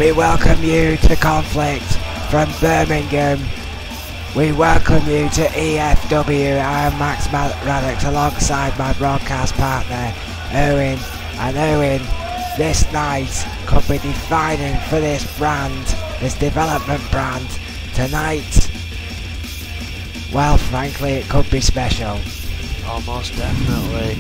we welcome you to Conflict from Birmingham. We welcome you to E.F.W. I am Max Radix alongside my broadcast partner Owen. And Owen, this night could be defining for this brand, this development brand. Tonight, well, frankly, it could be special. Almost definitely.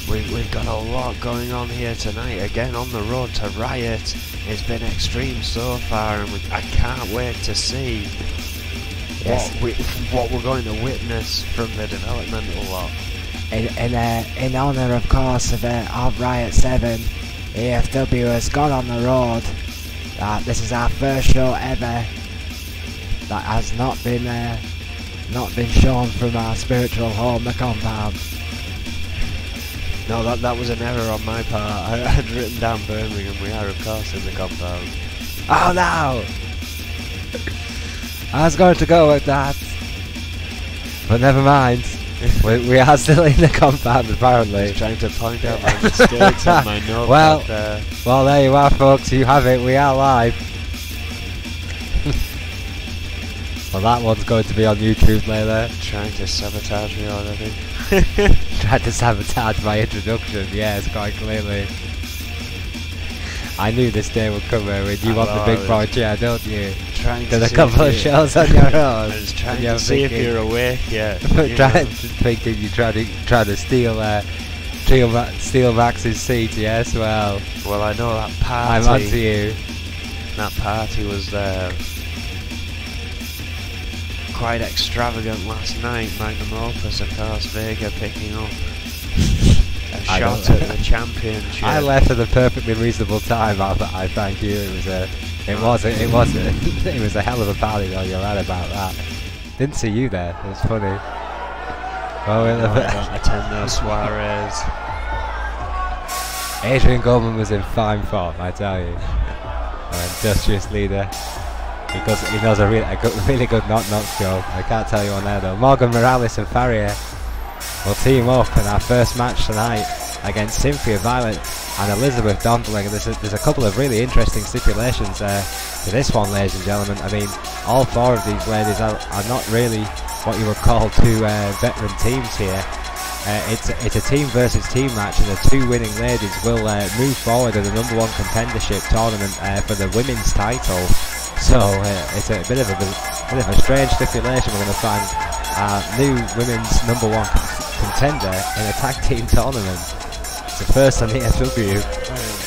We've got a lot going on here tonight. Again, on the road to Riot. It's been extreme so far, and I can't wait to see what we're going to witness from the developmental lot. In honour, of course, of Riot 7, E.F.W. has gone on the road. This is our first show ever that has not been shown from our spiritual home, the compound. No, that was an error on my part. I had written down Birmingham. We are, of course, in the compound. Oh no! I was going to go with that, but never mind. we are still in the compound, apparently. I was trying to point out my mistakes on my note. Well, there you are, folks. You have it. We are live. Well, that one's going to be on YouTube later. Trying to sabotage me already. Tried to sabotage my introduction, yes, quite clearly. I knew this day would come, Owen. You want the big boy chair, don't you? Trying Did a couple of shows on your own. I was trying to see if you're awake yet. Thinking you trying to steal Max's seat, yes, well. Well, I know that party. I'm onto you. That party was quite extravagant last night. Magnum Opus, of course, Vega picking up a shot at the championship. I left at a perfectly reasonable time. I thank you. It was a hell of a party, though. You're right about that. Didn't see you there. It was funny. Oh, I don't attend those soirees. Adrian Goldman was in fine form, I tell you. An industrious leader. He knows a really good knock-knock joke. I can't tell you on there though. Morgan Morales and Farrier will team up in our first match tonight against Cynthia Violet and Elizabeth Dondling. There's a couple of really interesting stipulations to this one, ladies and gentlemen. I mean, all four of these ladies are not really what you would call two veteran teams here. It's a team versus team match, and the two winning ladies will move forward in the #1 contendership tournament for the women's title. So it's a bit of a strange stipulation. We're going to find our new women's #1 contender in a tag team tournament. It's the first on E.F.W.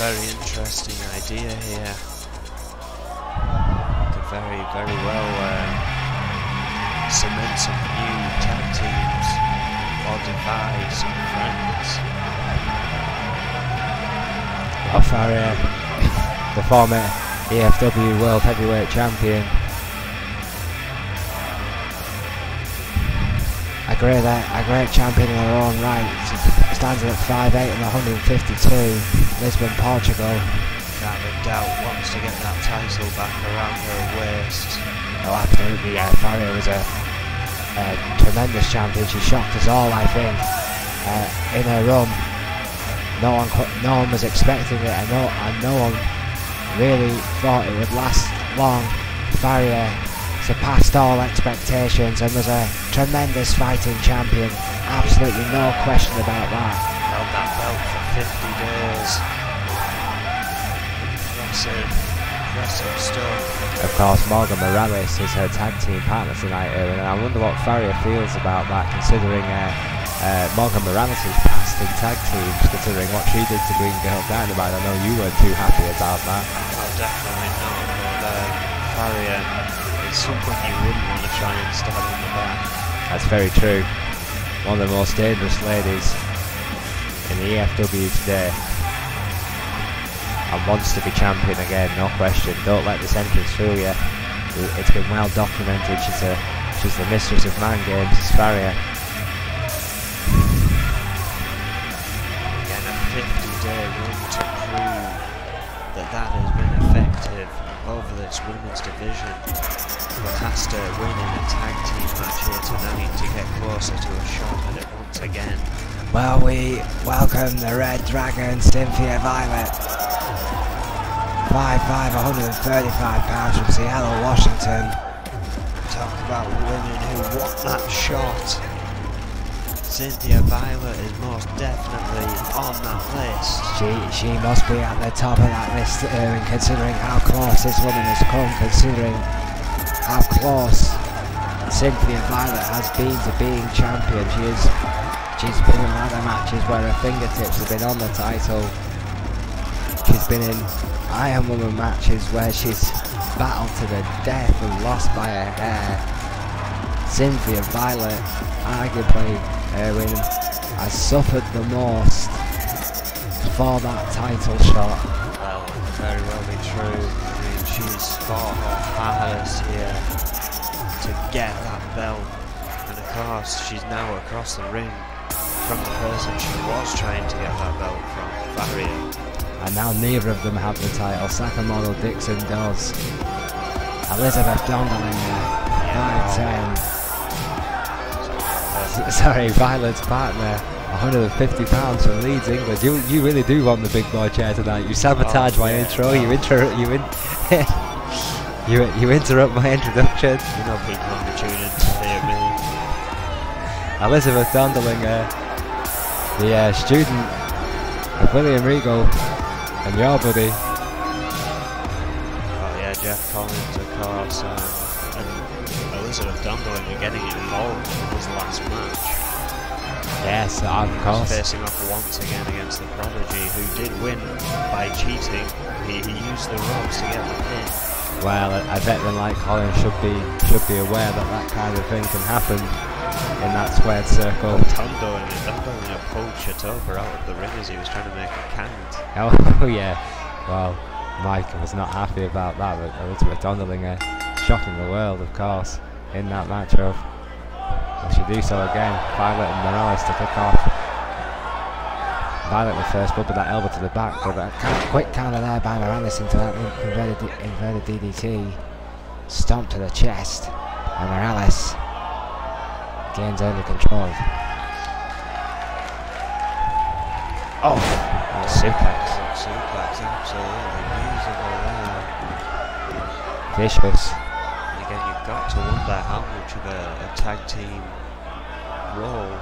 Very interesting idea here. Could very well cement some new tag teams or divide some friends. Farrier, the former E.F.W. World Heavyweight Champion. A great champion in her own right. She stands at 5'8" and 152. Lisbon, Portugal. Without a doubt wants to get that title back around her waist. Oh, absolutely, yeah. Farrier was a tremendous champion. She shocked us all, I think, in her run. No one was expecting it, and no one really thought it would last long. Farrier surpassed all expectations and was a tremendous fighting champion. Absolutely no question about that. Held that belt for 50 days. Impressive stuff. Of course, Morgan Morales is her tag team partner tonight, Owen, and I wonder what Farrier feels about that, considering Morgan Morales' past in tag teams, considering what she did to Green Girl Dynamite. I know you weren't too happy about that. Oh, definitely not, but Farrier is someone you wouldn't want to try and stab in the back. That's very true. One of the most dangerous ladies in the E.F.W. today. And wants to be champion again, no question. Don't let this entrance fool you. It's been well documented. She's the mistress of mind games, it's Farrier. Again, a 50-day run to prove that has been effective over this women's division. But has to win in a tag team match here tonight to get closer to a shot at it once again. Well, we welcome the Red Dragon, Cynthia Violet. 5'5", 135 pounds from Seattle, Washington. Talk about women who want that shot. Cynthia Violet is most definitely on that list. She must be at the top of that list, considering how close this woman has come, considering how close Cynthia Violet has been to being champion. She's been in ladder matches where her fingertips have been on the title. She's been in Iron Woman matches where she's battled to the death and lost by a hair. Cynthia Violet, arguably, has suffered the most for that title shot. Well, very well be true. I mean, she's fought her hardest here to get that belt, and of course she's now across the ring from the person she was trying to get that belt from, Barrier. And now neither of them have the title. Sakamoto Dixon does. Elizabeth Dondelinger, 5'10". Sorry, Violet's partner, 150 pounds from Leeds, England. You really do want the big boy chair tonight. You sabotage my intro. You interrupt my introduction. You know people want to tune in to hear me. Elizabeth Dondelinger, the student of William Regal and your buddy. Oh yeah, Jeff Collins, of course, and Elizabeth Dondelinger getting involved in his last match. Yes, of course. Facing off once again against the Prodigy, who did win by cheating. He used the ropes to get the pin. Well, a veteran like Collins should be aware that that kind of thing can happen in that squared circle. Dondelinger pulled Chatoper out of the ring as he was trying to make a count. Oh yeah. Well, Mike was not happy about that, but Elizabeth Dondelinger shocking the world, of course, in that matchup. Will she do so again? Violet and Morales to kick off. Violet with first blood with that elbow to the back, but a quick counter there by Morales into that inverted DDT. Stomp to the chest, and Morales gains early control. Oh, suplex, absolutely beautiful there. Vicious. Again, you've got to wonder how much of a tag team role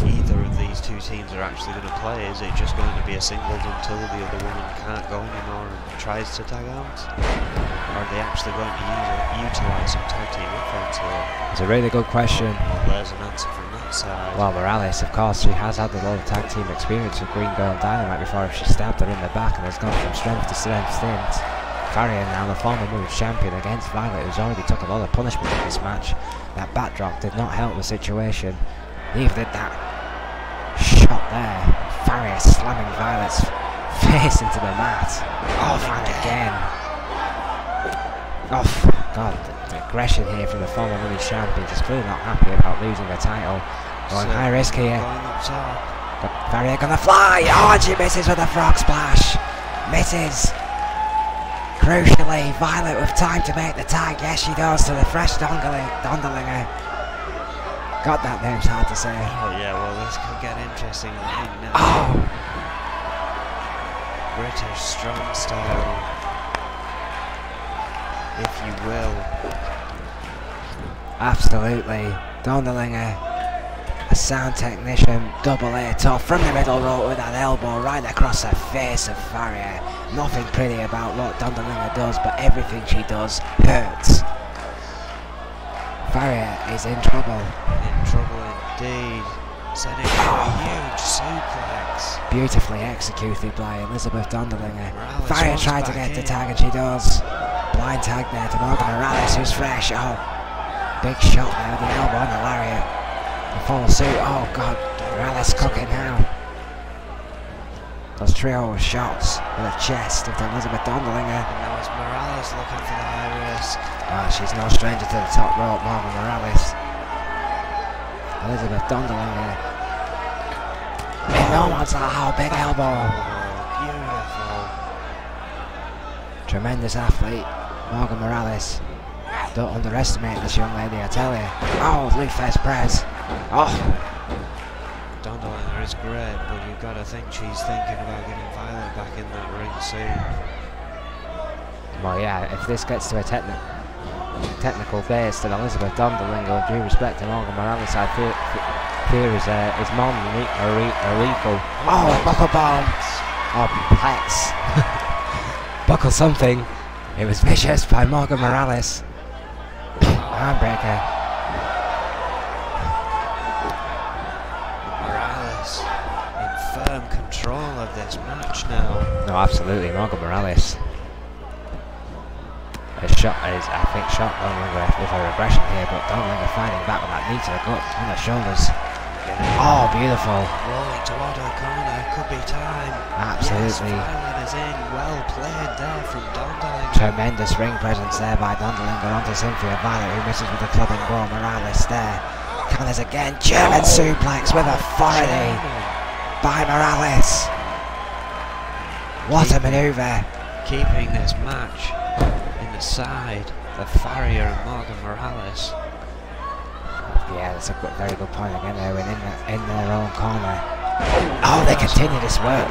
either of these two teams are actually going to play. Is it just going to be a singles until the other woman can't go anymore and tries to tag out? Or are they actually going to utilise some tag team offense here? It's a really good question. Well, there's an answer from that side. Well, Morales, of course, she has had a lot of tag team experience with Green Girl Dynamite before. She stabbed her in the back and has gone from strength to strength since. Farrier now the former women's champion against Violet, who's already took a lot of punishment in this match. That backdrop did not help the situation. Neither did that shot there. Farrier slamming Violet's face into the mat. Off and again. Oh God, the aggression here from the former women's champion. She's clearly not happy about losing the title. Going high risk here. Farrier gonna fly. Oh, and she misses with a frog splash. Misses. Crucially, Violet with time to make the tag. Yes, she does, to the fresh Dondelinger. God, that name's hard to say. Oh yeah, well this could get interesting right now. Oh! British strong style, if you will. Absolutely. Dondelinger, a sound technician, double A tough from the middle rope with that elbow right across the face of Farrier. Nothing pretty about what Dondelinger does, but everything she does hurts. Farrier is in trouble. In trouble indeed. Setting up a huge suplex. Beautifully executed by Elizabeth Dondelinger. Morales Farrier tried to get the tag and she does. Blind tag there to Morgan Morales, who's fresh. Oh, big shot there with the elbow on the lariat. The full suit. Oh God, Morales cooking now. Those trio of shots in the chest of Elizabeth Dondelinger. And now it's Morales looking for the high risk. Oh, she's no stranger to the top rope, Morgan Morales. Elizabeth Dondelinger. No one's a big elbow. Oh, beautiful. Tremendous athlete, Morgan Morales. Don't underestimate this young lady, I tell you. Oh, Lee Fez press. Oh. Dondelinger is great, but you've got to think she's thinking about getting Violet back in that ring soon. Well, yeah, if this gets to a technical base, then Elizabeth Dondlingo, with due respect to Morgan Morales, I fear is more than lethal. Oh, buckle bombs! Oh, Plex. Buckle something. It was vicious by Morgan Morales. Armbreaker. Morales in firm control of this match now. No, absolutely, Morgan Morales. His shot is, I think, shot Dondlingo with a regression here, but Dondlingo fighting back with that knee to the gut on the shoulders. Oh, beautiful. Rolling toward her corner, could be time. Absolutely. Yes, Violet is in, well played there from Dondlingo. Tremendous ring presence there by Dondlingo onto Cynthia Violet, who misses with a clubbing blow. Morales there. Counters again, German suplex with authority by Morales. What a manoeuvre. Keeping this match in the side of Farrier and Morgan Morales. Yeah, that's a very good point again there, in their own corner. Oh, they continue this work.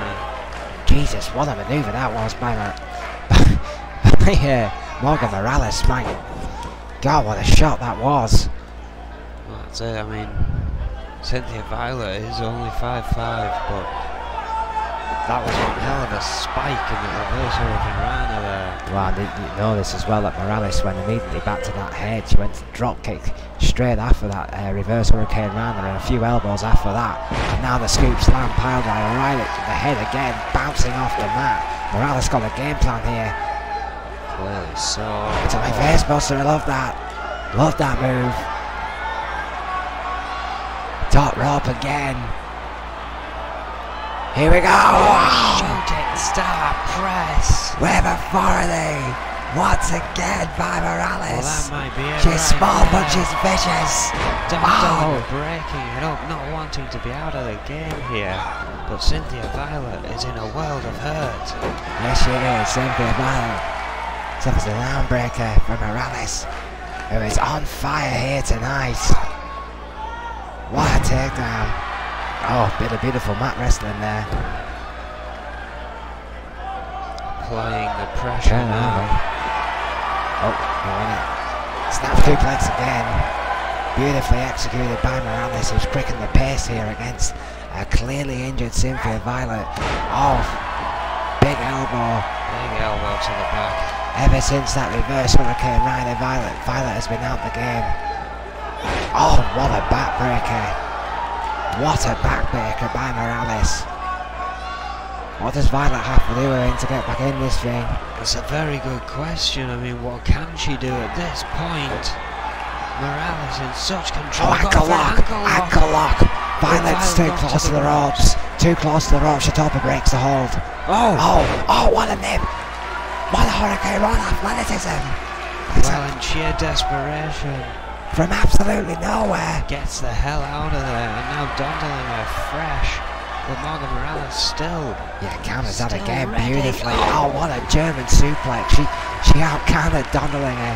Jesus, what a manoeuvre that was by Morgan Morales. My God, what a shot that was. Well, that's it. I mean, Cynthia Violet is only 5'5", but that was one hell of a spike in the reverse hurricane rana there. Well, you know this as well, that Morales went immediately back to that head. She went to drop kick straight after that reverse hurricane rana, and a few elbows after that. And now the scoop slam pile driver right at the head again, bouncing off the mat. Morales got a game plan here. Clearly so. It's on my face buster, I love that. Love that move. Top rope again. Here we go! Shooting star press! With authority! Once again by Morales! Well, that might be it. She's right small there. but she's vicious! Dondlingo breaking it up, not wanting to be out of the game here. But Cynthia Violet is in a world of hurt. Yes she is, Cynthia Violet suffers an arm breaker from Morales, who is on fire here tonight. What a takedown! Oh, bit of beautiful mat wrestling there. Applying the pressure now. Oh, he won it. Snap suplex again. Beautifully executed by Morales, who's quickened the pace here against a clearly injured Cynthia Violet. Oh, big elbow. Big elbow to the back. Ever since that reverse hurricane rana, Violet has been out the game. Oh, what a backbreaker. What a backbreaker by Morales. What does Violet have to do to get back in this thing? It's a very good question. I mean, what can she do at this point? Morales in such control. Oh, ankle lock. Violet's too close to the ropes. Too close to the ropes. Shatopa breaks the hold. Oh, what a nip. What a hurricane run athleticism. Well, in sheer desperation. From absolutely nowhere. Gets the hell out of there, and now Dondlingo fresh. But Morgan Morales still. Yeah, counters that again ready. beautifully. Oh, what a German suplex. She out-countered Dondlingo.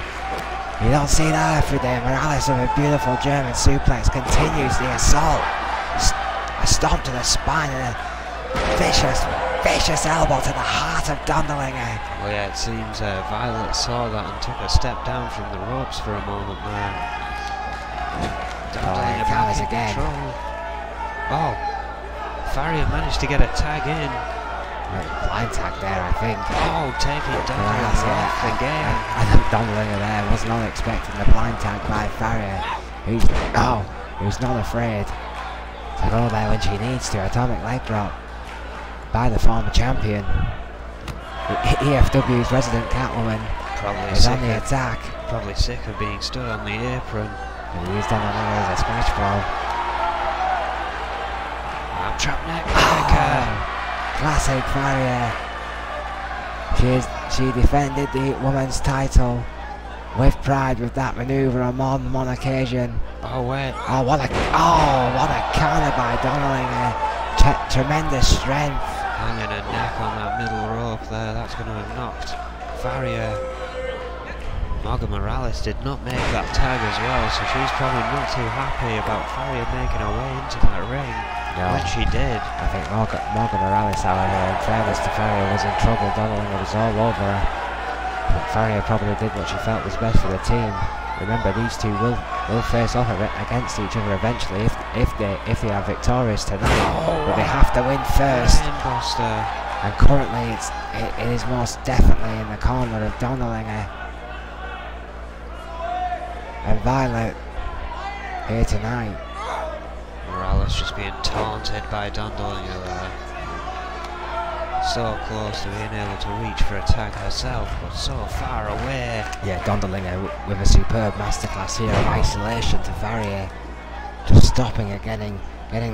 You don't see that every day. Morales with a beautiful German suplex continues the assault. A stomp to the spine and a vicious elbow to the heart of Dondlingo. Well, yeah, it seems Violet saw that and took a step down from the ropes for a moment there. Dondlingo counters again. Oh, Farrier managed to get a tag in. Blind tag there, I think. Oh, taking Dondlingo off the game. I think Dondlingo there was not expecting the blind tag by Farrier, who's not afraid to go there when she needs to. Atomic leg drop by the former champion. E.F.W's resident Catwoman is on the attack. Probably sick of being stood on the apron. And he used Dondlingo as a smash blow. Trap neck breaker. Classic Farrier. She defended the women's title with pride with that manoeuvre on more than one occasion. Oh wait. Oh what a counter by Dondlingo. Tremendous strength. Hanging a neck on that middle rope there. That's going to have knocked Farrier. Morgan Morales did not make that tag as well, so she's probably not too happy about Farrier making her way into that ring. No. When she did. I think Morgan Morales, however, in fairness to Farrier, was in trouble. Dondlingo was all over her. Farrier probably did what she felt was best for the team. Remember, these two will face off against each other eventually if they are victorious tonight. But they have to win first. And currently it is most definitely in the corner of Dondolinger and Violet here tonight. Morales just being taunted by Dondolinger there. So close to being able to reach for a tag herself, but so far away. Yeah, Dondolinger with a superb masterclass here of isolation to Farrier. Just stopping and getting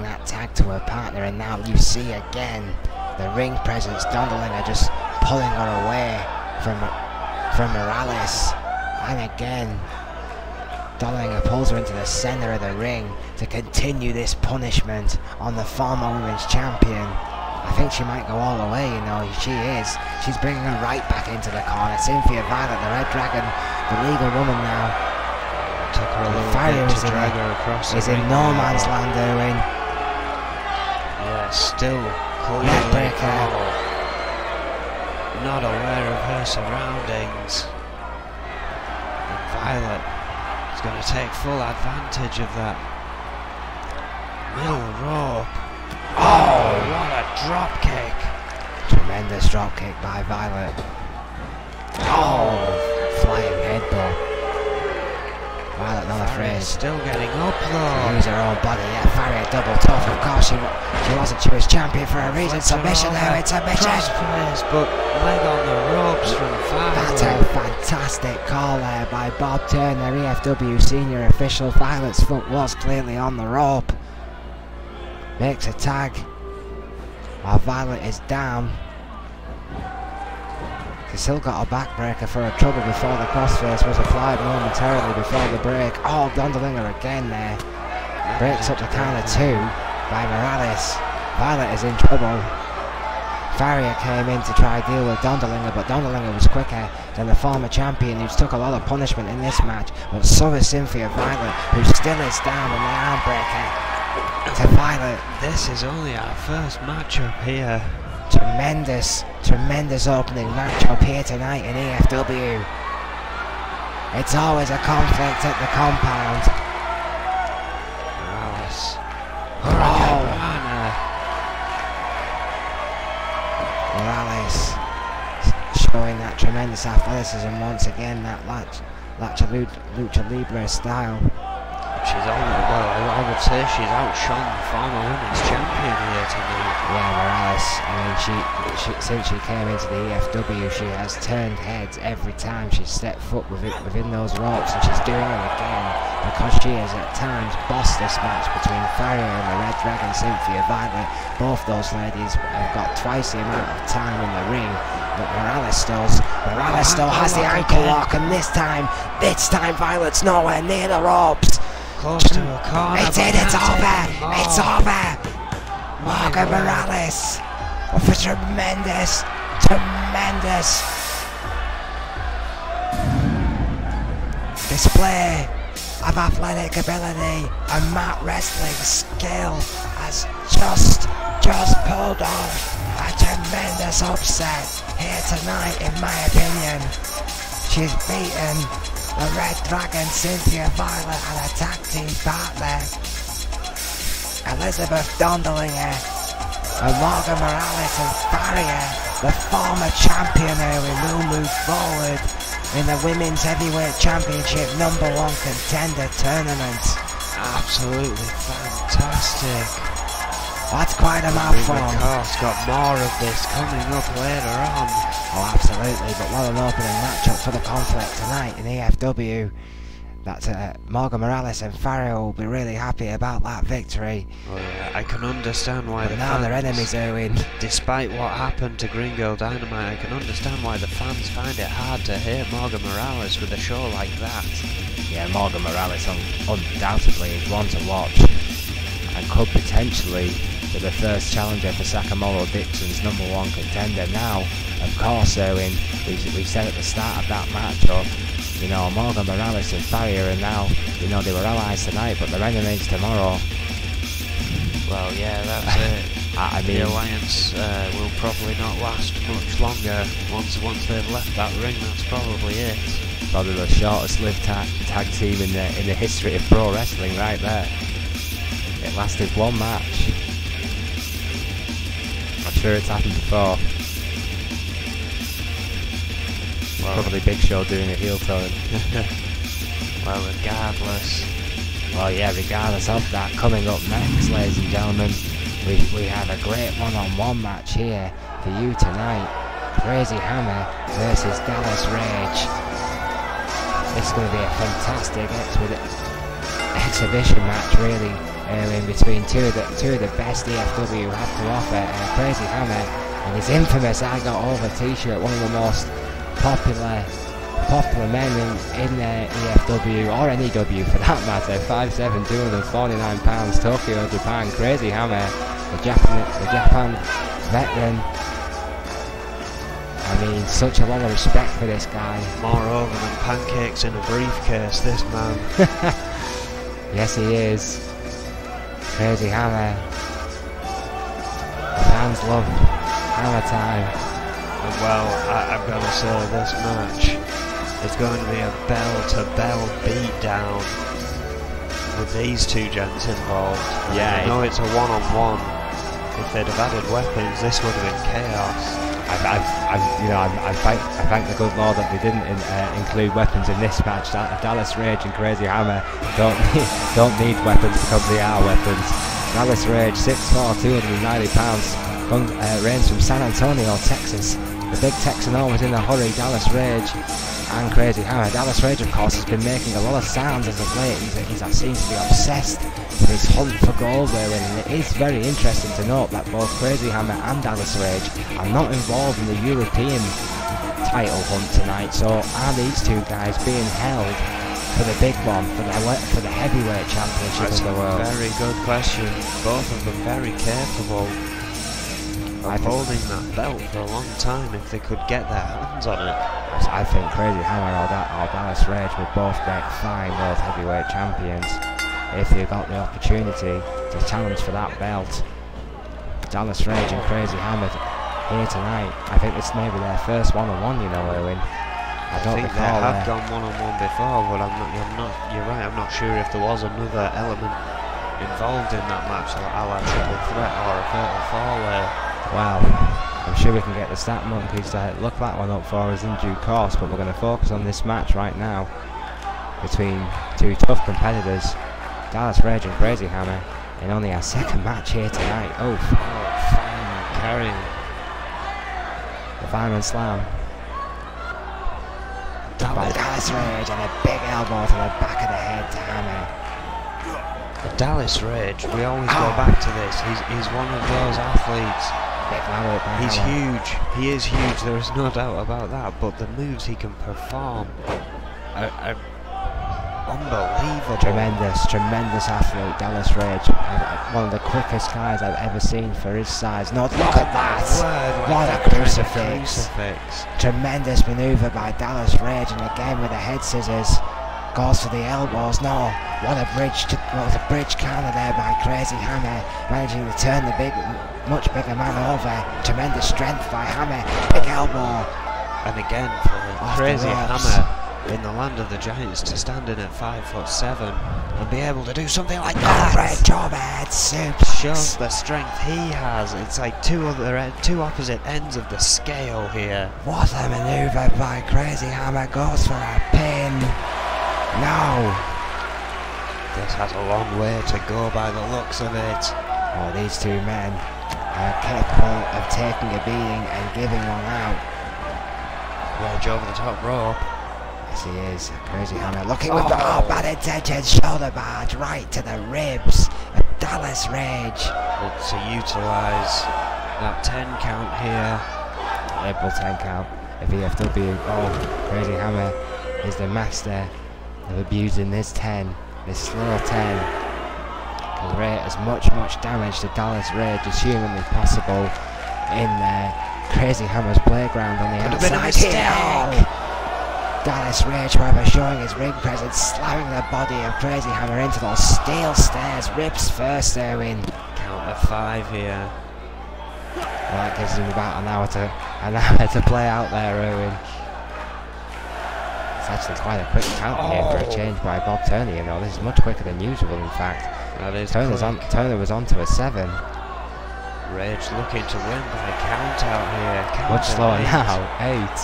that tag to her partner, and now you see again the ring presence. Dondolinger just pulling her away from Morales. And again, Dondolinger pulls her into the centre of the ring to continue this punishment on the former women's champion. I think she might go all the way, you know, she is. She's bringing her right back into the corner. Cynthia Violet, the Red Dragon, the legal woman now. Took her a little Farrier bit to drag her across the ring. Is in no man's land, Erwin. Yeah, still clearly not aware of her surroundings. And Violet is going to take full advantage of that middle rope. Oh, what a drop kick! Tremendous drop kick by Violet. Oh, flying headbutt. Violet not afraid. Still getting up though. Use her own body. Yeah, Farrier double tough. Of course she wasn't. She was champion for a reason. Submission there. It's submission. Crossface, but leg on the ropes from Violet. That's a fantastic call there by Bob Turner, E.F.W. senior official. Violet's foot was clearly on the rope. Makes a tag while Violet is down. She's still got a backbreaker for her trouble before the crossface was applied momentarily before the break. Oh, Dondolinger again there. Breaks up the count of 2 by Morales. Violet is in trouble. Farrier came in to try deal with Dondolinger, but Dondolinger was quicker than the former champion, who's took a lot of punishment in this match. But so is Cynthia Violet, who still is down in the armbreaker. To Violet. This is only our first matchup here. Tremendous opening matchup here tonight in E.F.W. It's always a conflict at the compound. Morales. Morales showing that tremendous athleticism once again, that lucha libre style. She's I would say she's outshone the former women's champion here tonight. Yeah, Morales, I mean, she since she came into the E.F.W, she has turned heads every time she's stepped foot within those ropes, and she's doing it again because she has at times bossed this match between Farrier and the Red Dragon, Cynthia Violet. Both those ladies have got twice the amount of time in the ring, but Morales still has the ankle lock, and this time Violet's nowhere near the ropes. Close to a corner. It's over! It's over! Morgan Morales with a tremendous display of athletic ability and mat wrestling skill has just pulled off a tremendous upset here tonight, in my opinion. She's beaten the Red Dragon, Cynthia Violet, and a tag team partner, Elizabeth Dondolinger, and Morgan Morales and Farrier, the former champion, will move forward in the Women's Heavyweight Championship #1 contender tournament. Absolutely fantastic. That's quite a mouthful. Of course, got more of this coming up later on. Oh, absolutely, but what an opening matchup for the conflict tonight in E.F.W. That's Morgan Morales and Farrier will be really happy about that victory. Oh yeah, I can understand why but now their enemies are in. Despite what happened to Green Girl Dynamite, I can understand why the fans find it hard to hear Morgan Morales with a show like that. Yeah, Morgan Morales undoubtedly is one to watch, and could potentially be the first challenger for Sakamoro Dixon's #1 contender. Now, of course, Erwin, we said at the start of that matchup, you know, Morgan Morales and Farrier, and now, you know, they were allies tonight, but they're enemies tomorrow. Well, yeah, that's it. I mean, the alliance will probably not last much longer once they've left that ring. That's probably it. Probably the shortest lived tag team in the history of pro wrestling, right there. It lasted one match. I'm sure it's happened before. Well, probably Big Show doing a heel turn. Well, regardless. Well, yeah, regardless of that, coming up next, ladies and gentlemen, we have a great one-on-one match here for you tonight. Crazy Hammer versus Dallas Rage. This is going to be a fantastic exhibition match, really, in between two of the best E.F.W have to offer. Crazy Hammer and his infamous "I Got Over" t-shirt, one of the most popular men in E.F.W or NEW for that matter. 5'7", 249 pounds, Tokyo, Japan. Crazy Hammer, the Japan veteran. I mean, such a lot of respect for this guy. Moreover than pancakes in a briefcase, this man. Yes, he is. Crazy Hammer. The fans love Hammer time. And well, I'm going to say this match is going to be a bell-to-bell beatdown with these two gents involved. Yeah, I know it's a one-on-one. If they'd have added weapons, this would have been chaos. I thank the good Lord that they didn't include weapons in this match. Dallas Rage and Crazy Hammer don't need weapons because they are weapons. Dallas Rage, 6'4", 290 pounds, reigns from San Antonio, Texas. The big Texan always in a hurry. Dallas Rage and Crazy Hammer. Dallas Rage, of course, has been making a lot of sounds as of late. He seems to be obsessed with his hunt for gold there, and it is very interesting to note that both Crazy Hammer and Dallas Rage are not involved in the European title hunt tonight. So are these two guys being held for the big one, for the heavyweight championship of the world? Very good question. Both of them very capable of holding that belt for a long time if they could get their hands on it. I think Crazy Hammer or Dallas Rage would both make fine world heavyweight champions if they got the opportunity to challenge for that belt. Dallas Rage and Crazy Hammer here tonight. I think this may be their first one-on-one, you know, Owen. I think they have gone one-on-one before, but I'm not. You're right. I'm not sure if there was another element involved in that match, like a la triple threat or a fatal four-way. Well, I'm sure we can get the stat monkeys to look that one up for us in due course, but we're going to focus on this match right now between two tough competitors, Dallas Rage and Crazy Hammer, in only our second match here tonight. Oh, carrying the fireman slam. Dallas Rage and a big elbow to the back of the head to Hammer. The Dallas Rage, we always go back to this. He's one of those athletes. He's huge. He is huge. There is no doubt about that. But the moves he can perform are unbelievable. Tremendous athlete, Dallas Rage. One of the quickest guys I've ever seen for his size. No, look at that! What a crucifix! Tremendous manoeuvre by Dallas Rage, and again with the head scissors. Goes for the elbows. No, what a bridge counter there by Crazy Hammer, managing to turn the much bigger man over. Tremendous strength by Hammer. Big elbow. And again for Crazy Hammer in the land of the giants to stand in at 5'7" and be able to do something like that. Red job head suplex. Shows the strength he has. It's like two opposite ends of the scale here. What a manoeuvre by Crazy Hammer. Goes for a pin. No! This has a long way to go by the looks of it. Oh, these two men are capable of taking a beating and giving one out. Rage over the top rope. Yes, he is. Crazy Hammer looking with the bad intention. Shoulder barge right to the ribs of Dallas Rage. But to utilise that 10 count here. Able 10 count of E.F.W. Oh, Crazy Hammer is the master of abusing this 10, this slow 10, can rate as much damage to Dallas Rage as humanly possible in Crazy Hammer's playground on the outside. Dallas Rage, however, showing his ring presence, slamming the body of Crazy Hammer into those steel stairs, ribs first, Erwin. Count of 5 here. Well, that gives him about an hour to play out there, Owen. It's actually quite a quick count here for a change by Bob Turner. You know, this is much quicker than usual. In fact, that is Turner was on to a 7. Rage looking to win by count out here. Count much slower now. 8.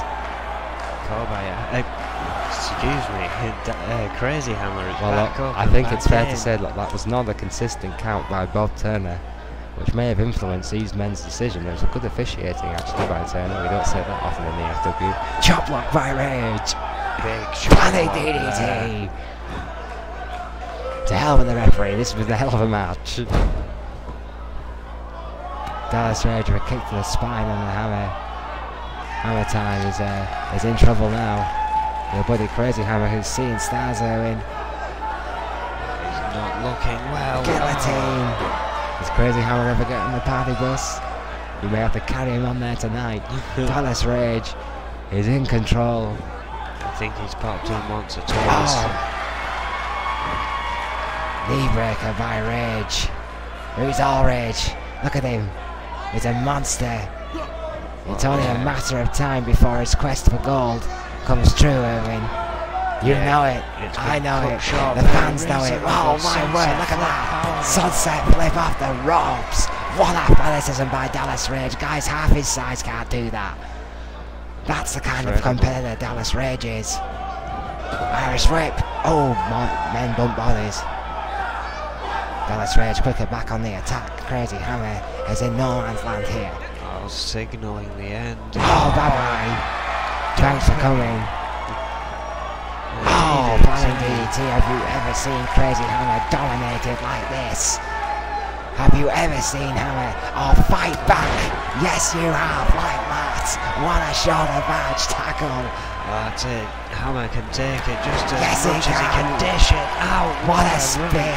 Call by excuse me. Crazy Hammer is well, back look, up. I think it's fair to say that that was not a consistent count by Bob Turner, which may have influenced these men's decision. There was a good officiating actually by Turner. We don't say that often in the E.F.W. Chop block by Rage. Big shot. DDT. To hell with the referee. This was a hell of a match. Dallas Rage with a kick to the spine and the hammer. Hammer Time is in trouble now. Your buddy Crazy Hammer, who's seeing stars, Owen. He's not looking well. Guillotine. Is Crazy Hammer ever getting the party bus? You may have to carry him on there tonight. Dallas Rage is in control. I think he's popped in once or twice. Knee breaker by Rage. Who's all Rage? Look at him. He's a monster. It's only a matter of time before his quest for gold comes true, Erwin. You know it. I know it. The fans know it. Oh my word, look at that. Sunset flip off the ropes. What athleticism by Dallas Rage. Guys half his size can't do that. That's the kind of competitor Dallas Rage is. Irish whip. Oh, men bump bodies. Dallas Rage quicker back on the attack. Crazy Hammer is in no man's land here. Oh, signalling the end. Oh, bye-bye. Thanks for coming. Oh, planning DDT. Have you ever seen Crazy Hammer dominated like this? Have you ever seen Hammer? Oh, fight back. Yes, you have, like that. What a shoulder badge tackle. That's it. Hammer can take it just as yes, much as he can dish it out. What a spear.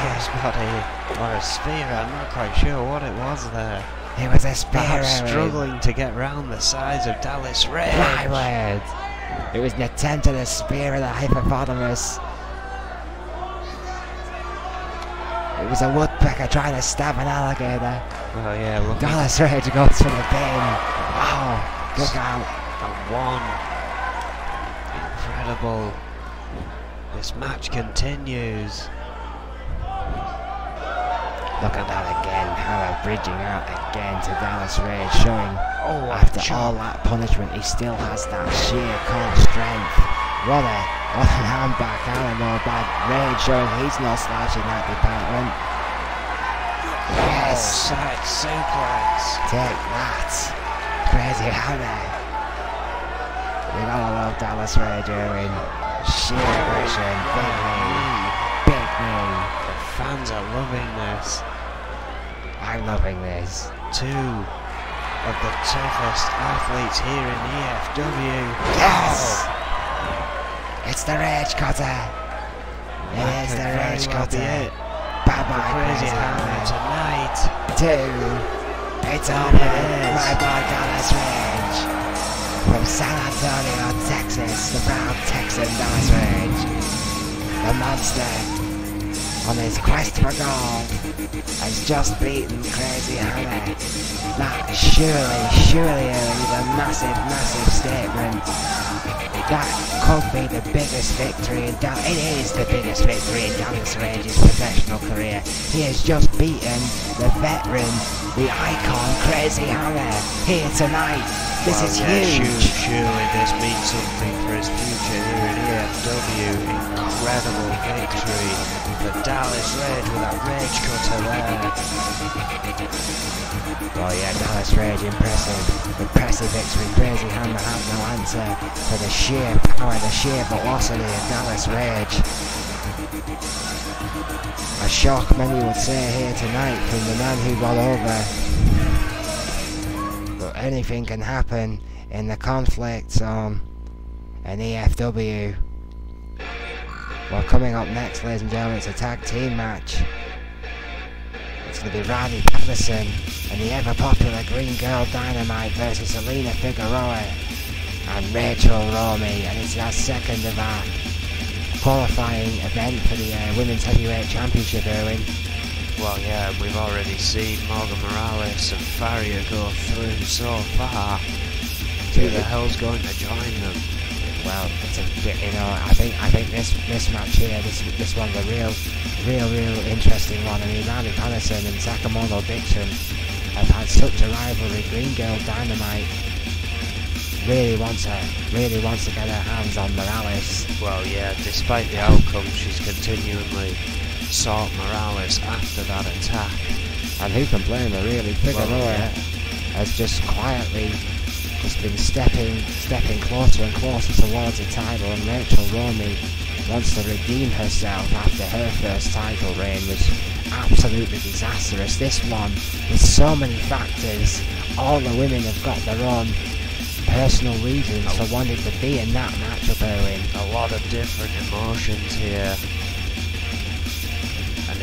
Or a spear, I'm not quite sure what it was there. It was a spear. Struggling to get round the sides of Dallas Rage. My word. It was an attempt at a spear of the hippopotamus. It was a woodpecker trying to stab an alligator. Well, yeah, look. Dallas Rage goes for the bin. Wow, look out. And one. Incredible. This match continues. Look at that again. Hammer bridging out again to Dallas Rage, showing after all that punishment, he still has that sheer core strength. What an handback animal by Rage, showing he's no slouch in that department. Yes! Side suplex! Take that! Crazy Hammer! You gotta love Dallas Rage, Erwin. Sheer aggression, big knee, big knee. The fans are loving this. I'm loving this. 2 of the toughest athletes here in E.F.W. Yes! Oh. It's the Rage Cutter. It is the Rage Cutter. Bye-bye, Crazy Hammer. Tonight. 2. It's over. Bye-bye, Dallas Rage. From San Antonio, Texas, the proud Texan Dallas Rage. The monster, on his quest for gold, has just beaten Crazy Hammer. That surely is a massive statement. That could be the biggest victory in it is the biggest victory in Dallas Rage's professional career. He has just beaten the veteran, the icon Crazy Hammer here tonight. This is huge. Surely this means something for his future here at E.F.W. Incredible victory for Dallas Rage with that Rage Cutter there. Oh yeah, Dallas Rage, impressive victory. Crazy Hammer has no answer for the sheer power, the sheer velocity of Dallas Rage. A shock, many would say here tonight, from the man who got over. But anything can happen in the conflict zone in E.F.W. Well, coming up next, ladies and gentlemen, it's a tag team match. It's going to be Riley Patterson and the ever-popular Green Girl Dynamite versus Selena Figueroa and Rachel Romy, and it's our second of our qualifying event for the Women's Heavyweight Championship, Erwin. Well, yeah, we've already seen Morgan Morales and Farrier go through so far. Who the hell's going to join them? Well, it's a bit, you know, I think this match here, this one's a real interesting one. I mean, Riley Patterson and Sakamoto Dixon have had such a rivalry. Green Girl Dynamite really wants to get her hands on Morales. Well, yeah, despite the outcome, she's continually sought Morales after that attack. And who can blame her, really? Figueroa has just quietly been stepping closer and closer towards the title, and Rachel Romey wants to redeem herself after her first title reign was absolutely disastrous. This one, with so many factors, all the women have got their own personal reasons for wanting to be in that matchup, Erwin. A lot of different emotions here. And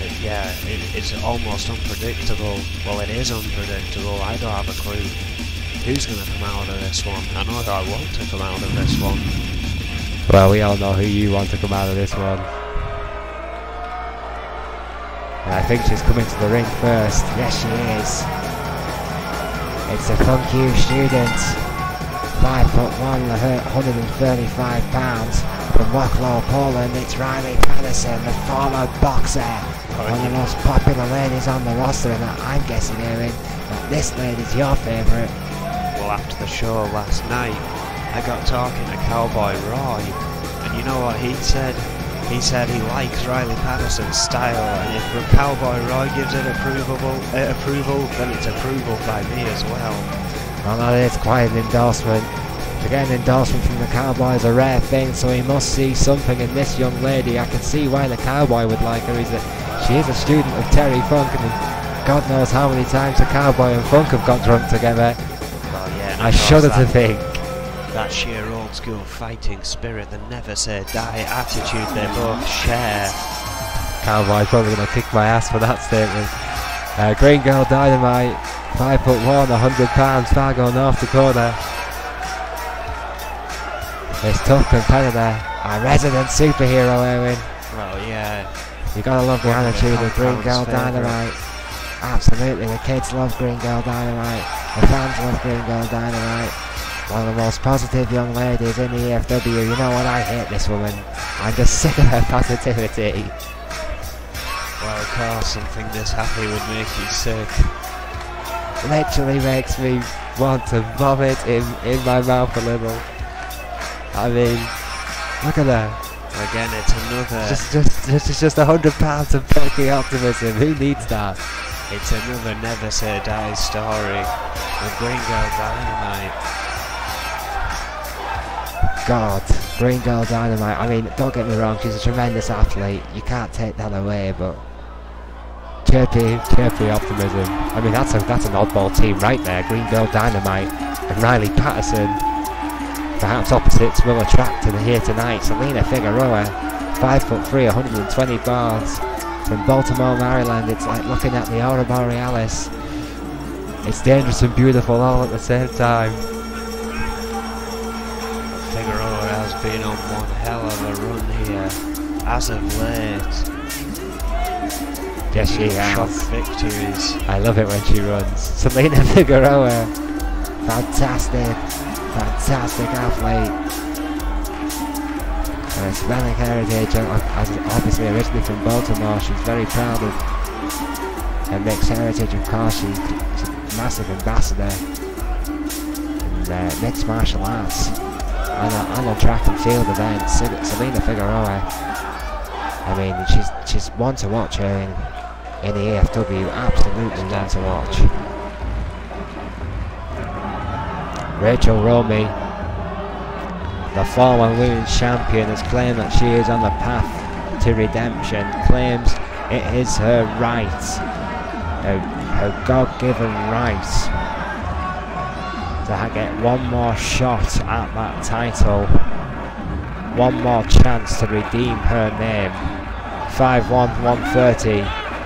it's almost unpredictable. Well, it is unpredictable. I don't have a clue who's going to come out of this one. I know who I want to come out of this one. Well, we all know who you want to come out of this one. And I think she's coming to the ring first. Yes, she is. It's a Funk U student. 5'1", 135 pounds. From Wacklow, Poland, it's Riley Patterson, the former boxer. One of the most popular ladies on the roster, and I'm guessing, Erwin, that this lady's your favourite. Well, after the show last night, I got talking to Cowboy Roy, and you know what he said? He said he likes Riley Patterson's style, and if Cowboy Roy gives it approval, then it's approval by me as well. Well, that is quite an endorsement. To get an endorsement from the Cowboy is a rare thing, so he must see something in this young lady. I can see why the Cowboy would like her. She is a student of Terry Funk, and God knows how many times the Cowboy and Funk have got drunk together. Well, yeah, I shudder to think. That sheer old school fighting spirit, the never say die attitude they both share. Cowboy's probably going to kick my ass for that statement. Green Girl Dynamite, 5'1", 100 pounds, Fargo, North Dakota. This tough competitor, a resident superhero, Erwin. Well, yeah. You gotta love the attitude of Green Girl Dynamite. Absolutely, the kids love Green Girl Dynamite. The fans love Green Girl Dynamite. One of the most positive young ladies in the E.F.W. You know what? I hate this woman. I'm just sick of her positivity. Well, of course, something this happy would make you sick. Literally makes me want to vomit in my mouth a little. I mean, look at her. Again, it's another... Just 100 pounds of perky optimism. Who needs that? It's another never say die story with Green Girl Dynamite. God, Green Girl Dynamite. I mean, don't get me wrong, she's a tremendous athlete. You can't take that away, but chirpy optimism. I mean, that's an oddball team right there. Green Girl Dynamite and Riley Patterson. Perhaps opposites will attract to the here tonight. Selena Figueroa, 5'3", 120 pounds. From Baltimore, Maryland. It's like looking at the Aurora Borealis. It's dangerous and beautiful all at the same time. Figueroa has been on one hell of a run here, as of late. Yes, she has. Shot victories. I love it when she runs. Selena Figueroa, fantastic athlete. Her Hispanic heritage, obviously originally from Baltimore. She's very proud of her mixed heritage, of course. She's a massive ambassador in mixed martial arts and on track and field events. Selena Figueroa, I mean, she's one to watch her in the E.F.W. Absolutely one to watch. Rachel Romey, the former women's champion, has claimed that she is on the path to redemption, claims it is her right, her God-given right, to get one more shot at that title, one more chance to redeem her name. 5'1", 130,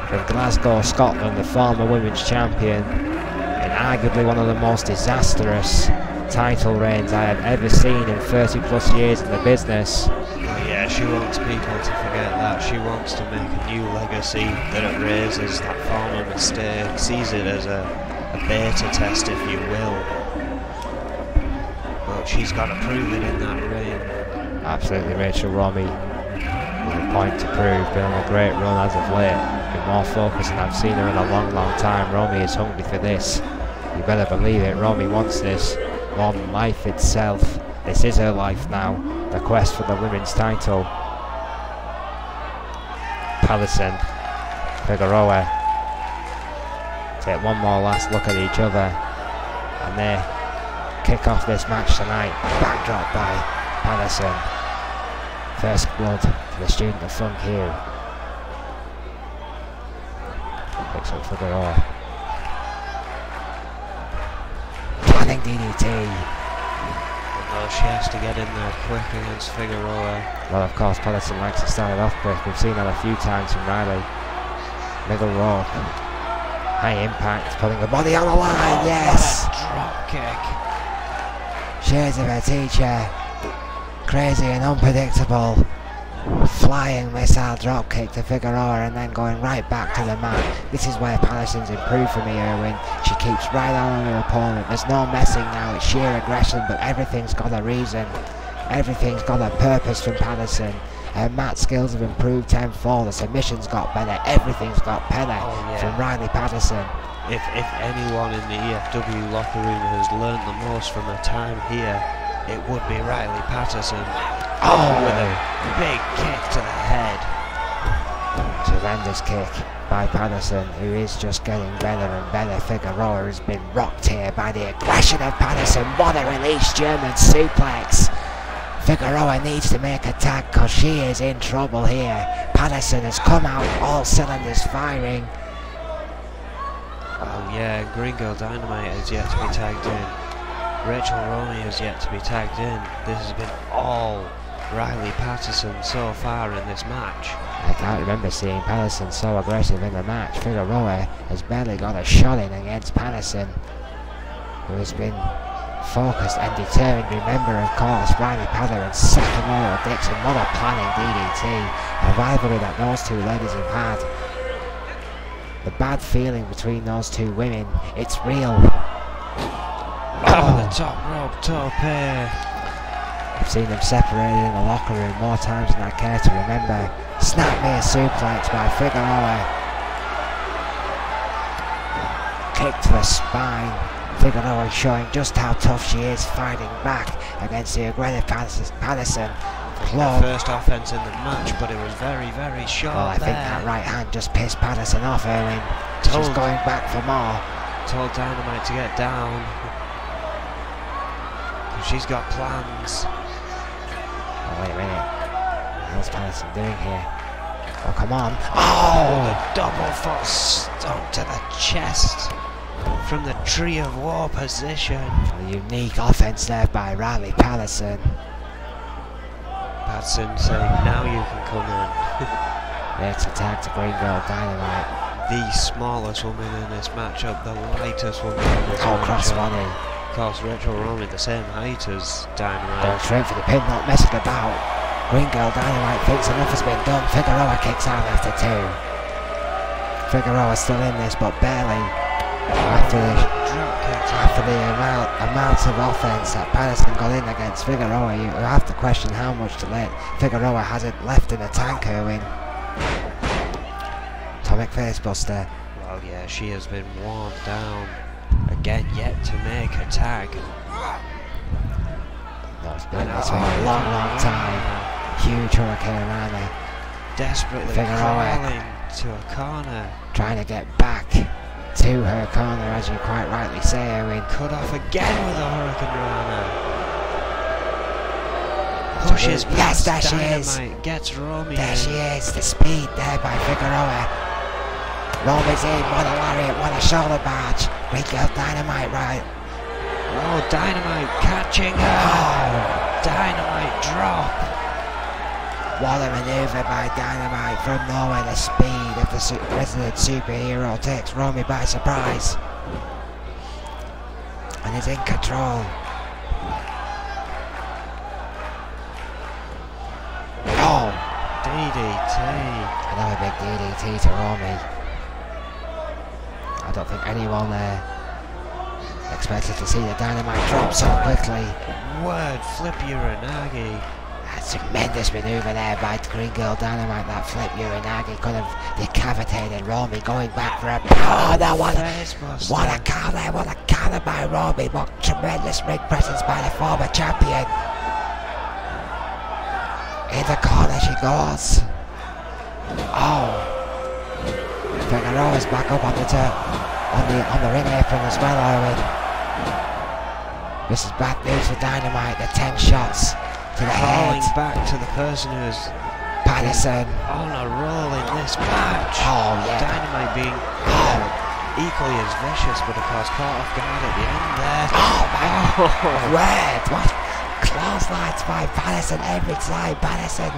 from Glasgow, Scotland, the former women's champion, and arguably one of the most disastrous title reigns I have ever seen in 30 plus years in the business. Oh yeah, she wants people to forget that. She wants to make a new legacy that erases that former mistake, sees it as a beta test, if you will. But she's got to prove it in that ring. Absolutely, Rachel Romy with a point to prove. Been on a great run as of late. Been more focused than I've seen her in a long, long time. Romy is hungry for this. You better believe it. Romy wants this more than life itself. This is her life now. The quest for the women's title. Patterson, Figueroa take one more last look at each other, and they kick off this match tonight. Backdrop by Patterson. First blood for the student of funk here. Picks up Figueroa. Planning DDT. Well, she has to get in there quick against Figueroa. Well, of course, Patterson likes to start it off quick. We've seen that a few times from Riley. Middle rope. High impact, putting the body on the line, yes! Drop kick. Shades of her teacher. Crazy and unpredictable. Flying missile drop kick to Figueroa and then going right back to the mat. This is where Patterson's improved for me, Irwin. She keeps right on her opponent. There's no messing now, it's sheer aggression, but everything's got a reason. Everything's got a purpose from Patterson. Her mat skills have improved tenfold. The submission's got better. Everything's got better from Riley Patterson. If anyone in the E.F.W. locker room has learned the most from her time here, it would be Riley Patterson. Oh, with a big kick to the head. Tremendous kick by Patterson, who is just getting better and better. Figueroa has been rocked here by the aggression of Patterson. What a release German suplex. Figueroa needs to make a tag because she is in trouble here. Patterson has come out, all cylinders firing. Oh yeah, Green Girl Dynamite has yet to be tagged in. Rachel Romy has yet to be tagged in. This has been all Riley Patterson so far in this match. I can't remember seeing Patterson so aggressive in the match. Figueroa has barely got a shot in against Patterson, who has been focused and determined. Remember, of course, Riley Patterson's second Laurel Dixon. What a planning DDT. A rivalry that those two ladies have had. The bad feeling between those two women, it's real. Oh, the top rope tope. I've seen them separated in the locker room more times than I care to remember. Snap near suplex by Figueroa. Kick to the spine. Figueroa showing just how tough she is, fighting back against the aggressive Patterson. The first offense in the match, but it was very, very short. Well, I think that right hand just pissed Patterson off, Erwin. She's going back for more. Told Dynamite to get down. She's got plans. Oh, wait a minute. What's Patterson doing here? Oh, come on. Oh! The double foot stomp to the chest from the Tree of War position. A unique offense there by Riley Patterson. Patterson saying, now you can come in. Next attack to Green Girl Dynamite. The smallest woman in this matchup, the lightest woman in this matchup. Cross body. Of course, Rachel Romy the same height as Dynamite. Going straight for the pin, not messing about. Green Girl Dynamite thinks enough has been done. Figueroa kicks out after two. Figueroa still in this, but barely. After the amount of offense that Patterson got in against Figueroa, you have to question how much to let Figueroa has it left in the tank, Erwin. Atomic Facebuster. Well, yeah, she has been worn down. Again, yet to make a tag. No, it's been this for a long, long time. Huge Hurricane Rana. Desperately Figueroa crawling to a corner. Trying to get back to her corner, as you quite rightly say, Erwin. Cut off again with a Hurricane Rana. Pushes past yes, there Dynamite, she is. Gets Romy There in. she is, the speed there by Figueroa. Romy's in, what a lariat, what a shoulder barge. Green Girl Dynamite, right? Oh, Dynamite catching her. Oh, Dynamite drop. what a maneuver by Dynamite from nowhere. The speed of the resident superhero takes Romy by surprise and is in control. Oh! DDT. Another big DDT to Romy. I don't think anyone expected to see the Dynamite drop so quickly. Word flip Uranagi. That's a tremendous manoeuvre there by Green Girl Dynamite. That flip Uranagi could have decapitated Romy, going back for a... Oh no, what a counter by Romy. What tremendous ring presence by the former champion. In the corner she goes. Oh. Figueroa's back up on the ring apron as well, Owen. This is bad news for Dynamite. The 10 shots to the head. Back to the person who's Patterson on a roll in this match. Oh yeah. Dynamite being equally as vicious, but of course caught off guard at the end there. Oh my word! What clotheslines by Patterson every time. Patterson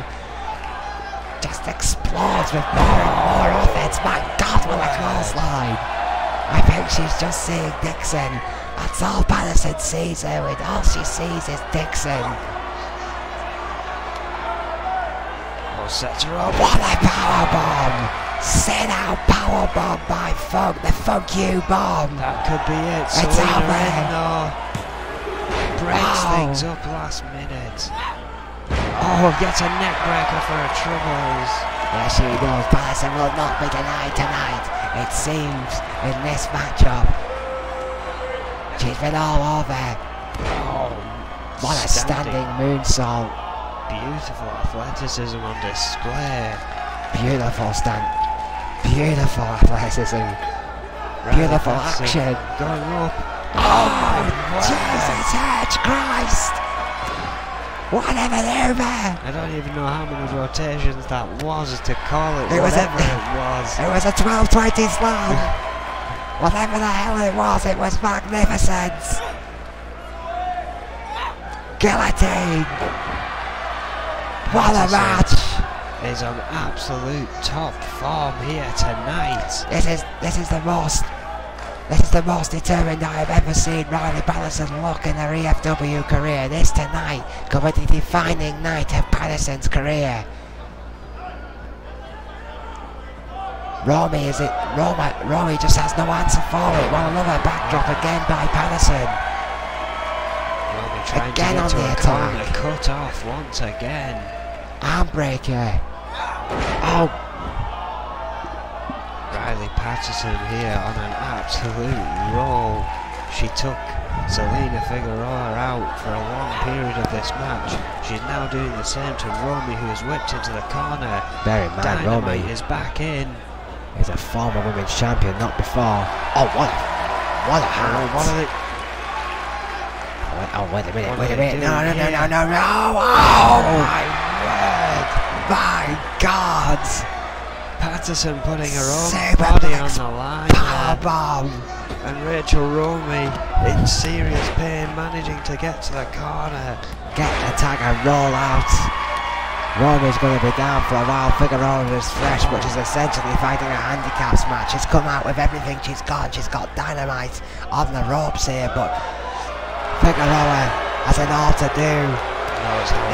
just explodes with more and more offense. My God, what a clothesline! I think she's just seeing Dixon. That's all Patterson sees her with. All she sees is Dixon. Sets her up. What a powerbomb! Sit out powerbomb by Funk, the Funk You bomb. That could be it. It's over. Breaks things up last minute. Oh, gets a neck breaker for her troubles. Yeah, she knows Patterson will not be denied tonight. It seems in this matchup. She's been all over. Oh, what a standing moonsault. Beautiful athleticism on display. Beautiful beautiful athleticism. Beautiful action. Going up. Oh, Jesus H. Christ! What a maneuver! I don't even know how many rotations that was to call it. It was a 12-20 slam. Whatever the hell it was magnificent. Guillotine. What a match! Is on absolute top form here tonight. This is the most determined I have ever seen Riley Patterson look in her E.F.W. career. This tonight could be the defining night of Patterson's career. Romy just has no answer for it. Well, another backdrop again by Patterson. Romy trying again to get on to the a attack. corner, cut off once again. Armbreaker. Oh. Riley Patterson here on an absolute roll. She took Zelina Figueroa out for a long period of this match. She's now doing the same to Romy, who is whipped into the corner. Bear in mind, Dynamite Romy is back in. is a former women's champion, not before. Oh, what a hand. What are they? Oh, wait a minute. No. Oh, my word. My God. Patterson putting her own Superplex body on the line. Powerbomb. And Rachel Romy in serious pain, managing to get to the corner. Get the tag and roll out. Romy's going to be down for a while. Figueroa is fresh, but she's essentially fighting a handicaps match. She's come out with everything she's got. She's got Dynamite on the ropes here, but Figueroa has an all to do.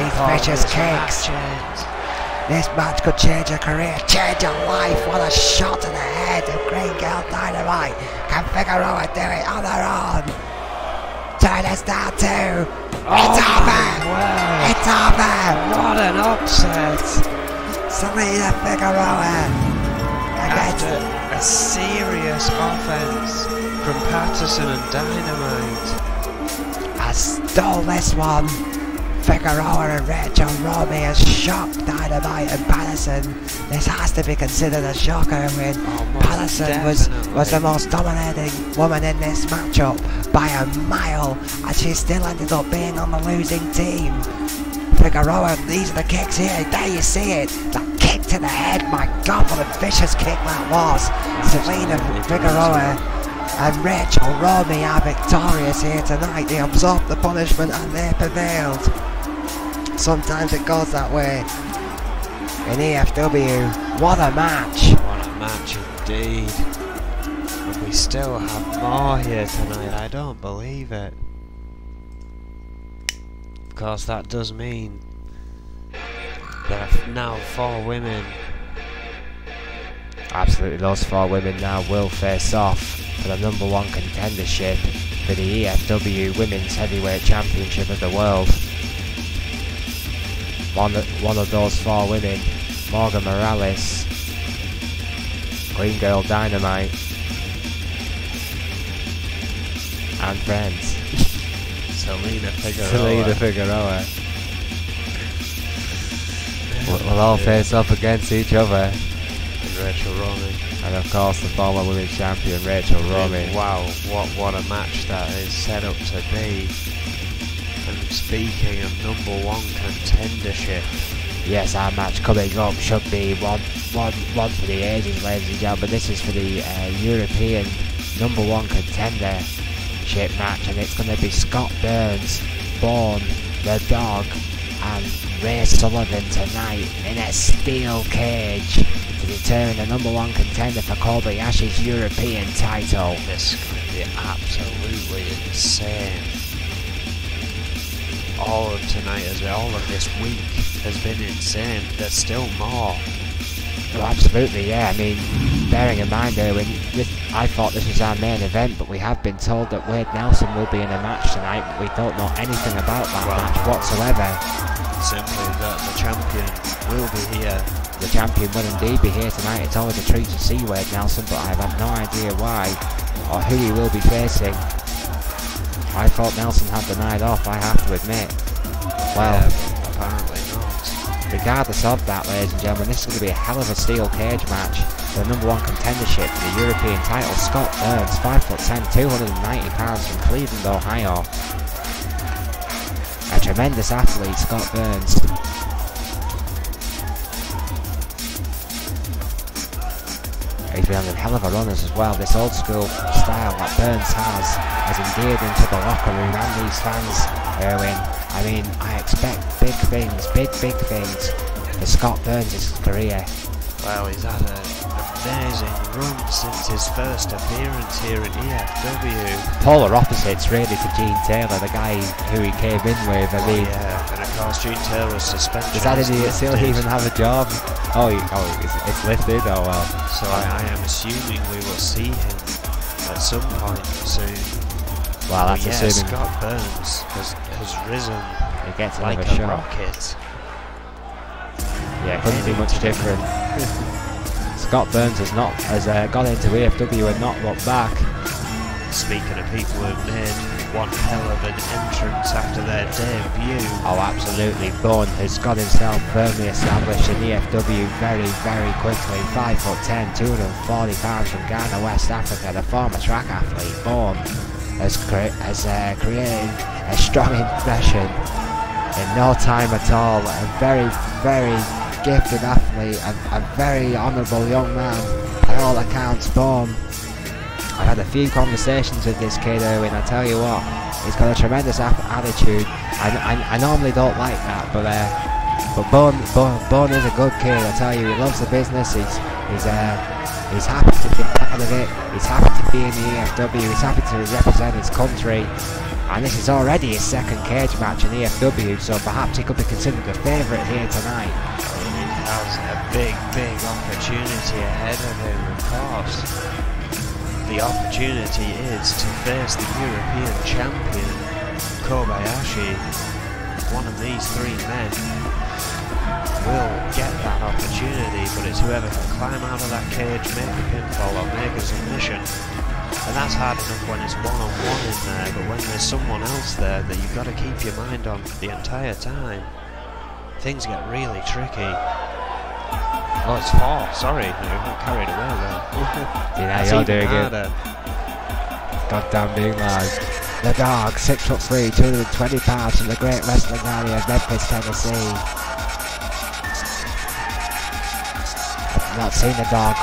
These vicious kicks. This match could change her career, change her life. What a shot to the head of Green Girl Dynamite. Can Figueroa do it on her own? Turn us down too. It's over! It's over! What an upset! Zelina Figueroa After a serious offense from Patterson and Dynamite. I stole this one. Figueroa and Rachel Romy has shocked Dynamite and Patterson. This has to be considered a shocker win. Patterson was the most dominating woman in this matchup by a mile, and she still ended up being on the losing team. Figueroa, these are the kicks here. There you see it. That kick to the head. My God, what a vicious kick that was. Zelina Figueroa and Rachel Romy are victorious here tonight. They absorbed the punishment and they prevailed. Sometimes it goes that way in E.F.W. What a match! What a match indeed. And we still have more here tonight. I don't believe it. Of course, that does mean There are now 4 women. Absolutely, those 4 women now will face off for the #1 contendership for the E.F.W Women's Heavyweight Championship of the World. One of those 4 women, Morgan Morales, Green Girl Dynamite, and friends, Selena Figueroa. Will all face up against each other. And Rachel Romy. And of course the former women's champion Rachel Romy. Wow, what a match that is set up to be. And speaking of #1 contendership. Yes, our match coming up should be one for the ages, ladies and gentlemen. This is for the European #1 contendership match, and it's going to be Scott Burns, Bourne, the Dog, and Ray Sullivan tonight in a steel cage to determine the #1 contender for Kobayashi's European title. This could be absolutely insane. All of tonight, all of this week has been insane. There's still more. Oh, absolutely, yeah. I mean, bearing in mind, I thought this was our main event, but we have been told that Wade Nelson will be in a match tonight. But we don't know anything about that match whatsoever. Simply that the champion will be here. The champion will indeed be here tonight. It's always a treat to see Wade Nelson, but I have no idea why or who he will be facing. I thought Nelson had the night off, I have to admit. Well, yeah, apparently not. Regardless of that, ladies and gentlemen, this is going to be a hell of a steel cage match for the #1 contendership for the European title. Scott Burns, 5'10", 290 pounds from Cleveland, Ohio. A tremendous athlete, Scott Burns. He's been on a hell of a run as well. This old school style that Burns has endeared into the locker room and these fans, Erwin. I mean, I expect big things for Scott Burns' career. Well, he's had an amazing run since his first appearance here at E.F.W. Polar opposites really to Gene Taylor, the guy who he came in with. I mean, yeah, and of course Gene Taylor's suspension. Does that idiot still even have a job? Oh, it's lifted. Oh well. So I am assuming we will see him at some point soon. Well, that's assuming. Scott Burns has risen. He gets like another a shot. rocket. Yeah, couldn't be much different. Scott Burns has gone into E.F.W. and not looked back. Speaking of people who have made one hell of an entrance after their debut. Oh, absolutely. Bourne has got himself firmly established in E.F.W. very, very quickly. 5'10", 240 pounds from Ghana, West Africa. The former track athlete, Bourne, has created a strong impression in no time at all. A very, very gifted athlete, a very honourable young man by all accounts. Bourne, I've had a few conversations with this kid, and I tell you what, he's got a tremendous attitude. I normally don't like that, but Bourne is a good kid. I tell you, he loves the business. He's happy to be part of it. He's happy to be in the E.F.W. He's happy to represent his country. And this is already his second cage match in E.F.W., so perhaps he could be considered the favourite here tonight. He has a big opportunity ahead of him, of course. The opportunity is to face the European champion, Kobayashi. One of these 3 men will get that opportunity, but it's whoever can climb out of that cage, make a pinfall or make a submission. And that's hard enough when it's one-on-one in there, but when there's someone else there that you've got to keep your mind on the entire time, things get really tricky. Oh, it's 4. Sorry, I got carried away there. Yeah, you're doing it. Goddamn being loud. The Dog, 6'3", 220 pounds from the great wrestling area of Memphis, Tennessee. I've not seen the Dog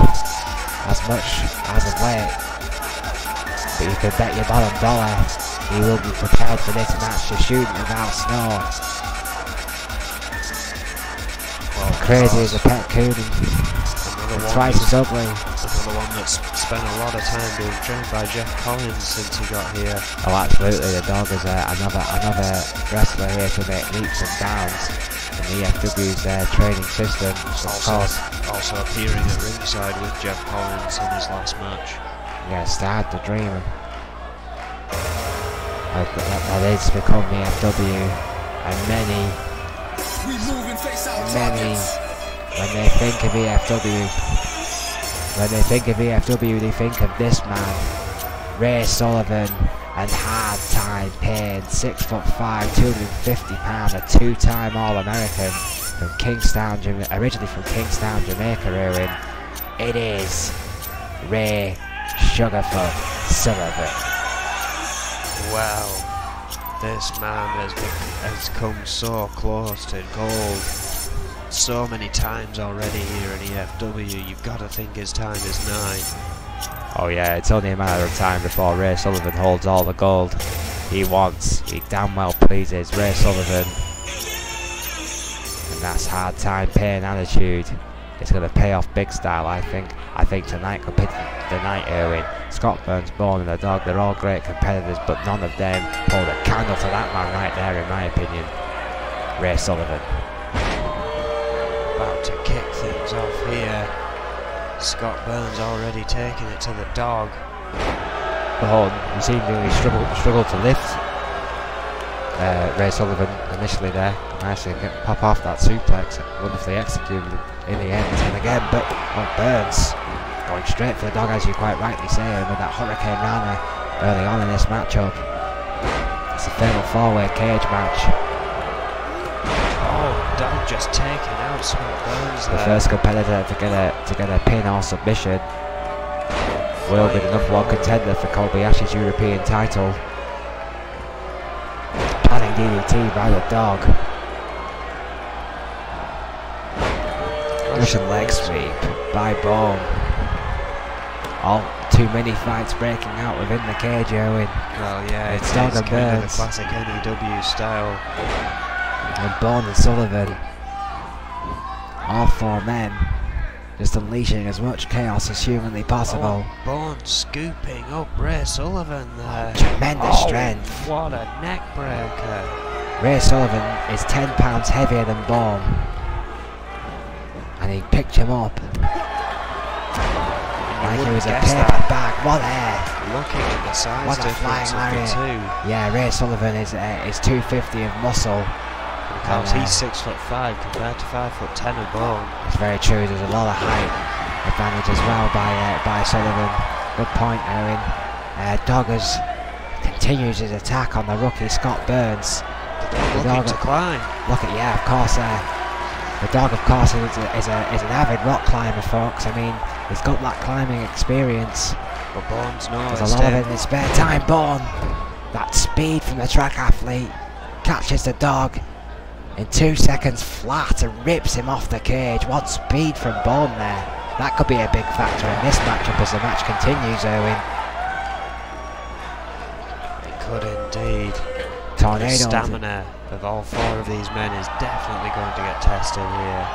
as much as of late, but you can bet your bottom dollar he will be prepared for this match to shoot without snow. Crazy as a pet coon, and twice as ugly. Another one that's spent a lot of time being trained by Jeff Collins since he got here. Oh, absolutely, the Dog is another wrestler here to make leaps and bounds. in E.F.W's training system. So of course, also appearing at ringside with Jeff Collins in his last match. Yeah, started the dream. That is become E.F.W. And many, when they think of E.F.W., they think of this man, Ray Sullivan, and hard time pain, 6'5", 250 pound, a two-time All-American from Kingstown, originally from Kingstown, Jamaica. Erwin, it is Ray Sugarfoot Sullivan. Well, this man has come so close to gold so many times already here in E.F.W. You've got to think his time is nigh. Oh yeah, it's only a matter of time before Ray Sullivan holds all the gold he wants. He damn well pleases Ray Sullivan. And that's hard time, pain, attitude. It's going to pay off big style, I think. I think tonight could be the night, Erwin. Scott Burns, Bourne and the Dog, they're all great competitors, but none of them hold a candle to that man right there, in my opinion. Ray Sullivan. About to kick things off here. Scott Burns already taking it to the Dog. Oh, he seemed to really struggle to lift Ray Sullivan initially there. Nicely pop off that suplex, wonderfully executed in the end. And again, but Burns going straight for the Dog, as you quite rightly say, with that Hurricane Rana early on in this matchup. It's a fatal four-way cage match. Dog just taking out Scott Burns there. The first competitor to get a pin or submission will be the #1 contender for Kobayashi's European title. Planning DDT by the Dog. Russian leg sweep by Bourne. All too many fights breaking out within the cage, Erwin. Well, yeah, it's Dog and kind of Burns. the classic NEW style. And Bourne and Sullivan, all four men, just unleashing as much chaos as humanly possible. Oh, Bourne scooping up Ray Sullivan there. Tremendous strength. What a neck breaker. Ray Sullivan is 10 pounds heavier than Bourne, and he picked him up like he was a paper bag. What air! Looking at the size What a difference flying of the two. Yeah, Ray Sullivan is 250 of muscle. Because he's 6'5" compared to 5'10" of Bourne. It's very true. There's a lot of height advantage as well by Sullivan. Good point, Erwin. Doggers continues his attack on the rookie Scott Burns. Looking to climb. Look at of course. The Dog, of course, is an avid rock climber, folks. I mean, he's got that climbing experience. But Bourne's no. There's a lot of it in his spare time. Bourne, that speed from the track athlete, catches the Dog in 2 seconds flat and rips him off the cage. What speed from Bourne there. That could be a big factor in this matchup as the match continues, Erwin. It could indeed. Tornado. The stamina of all four of these men is definitely going to get tested here.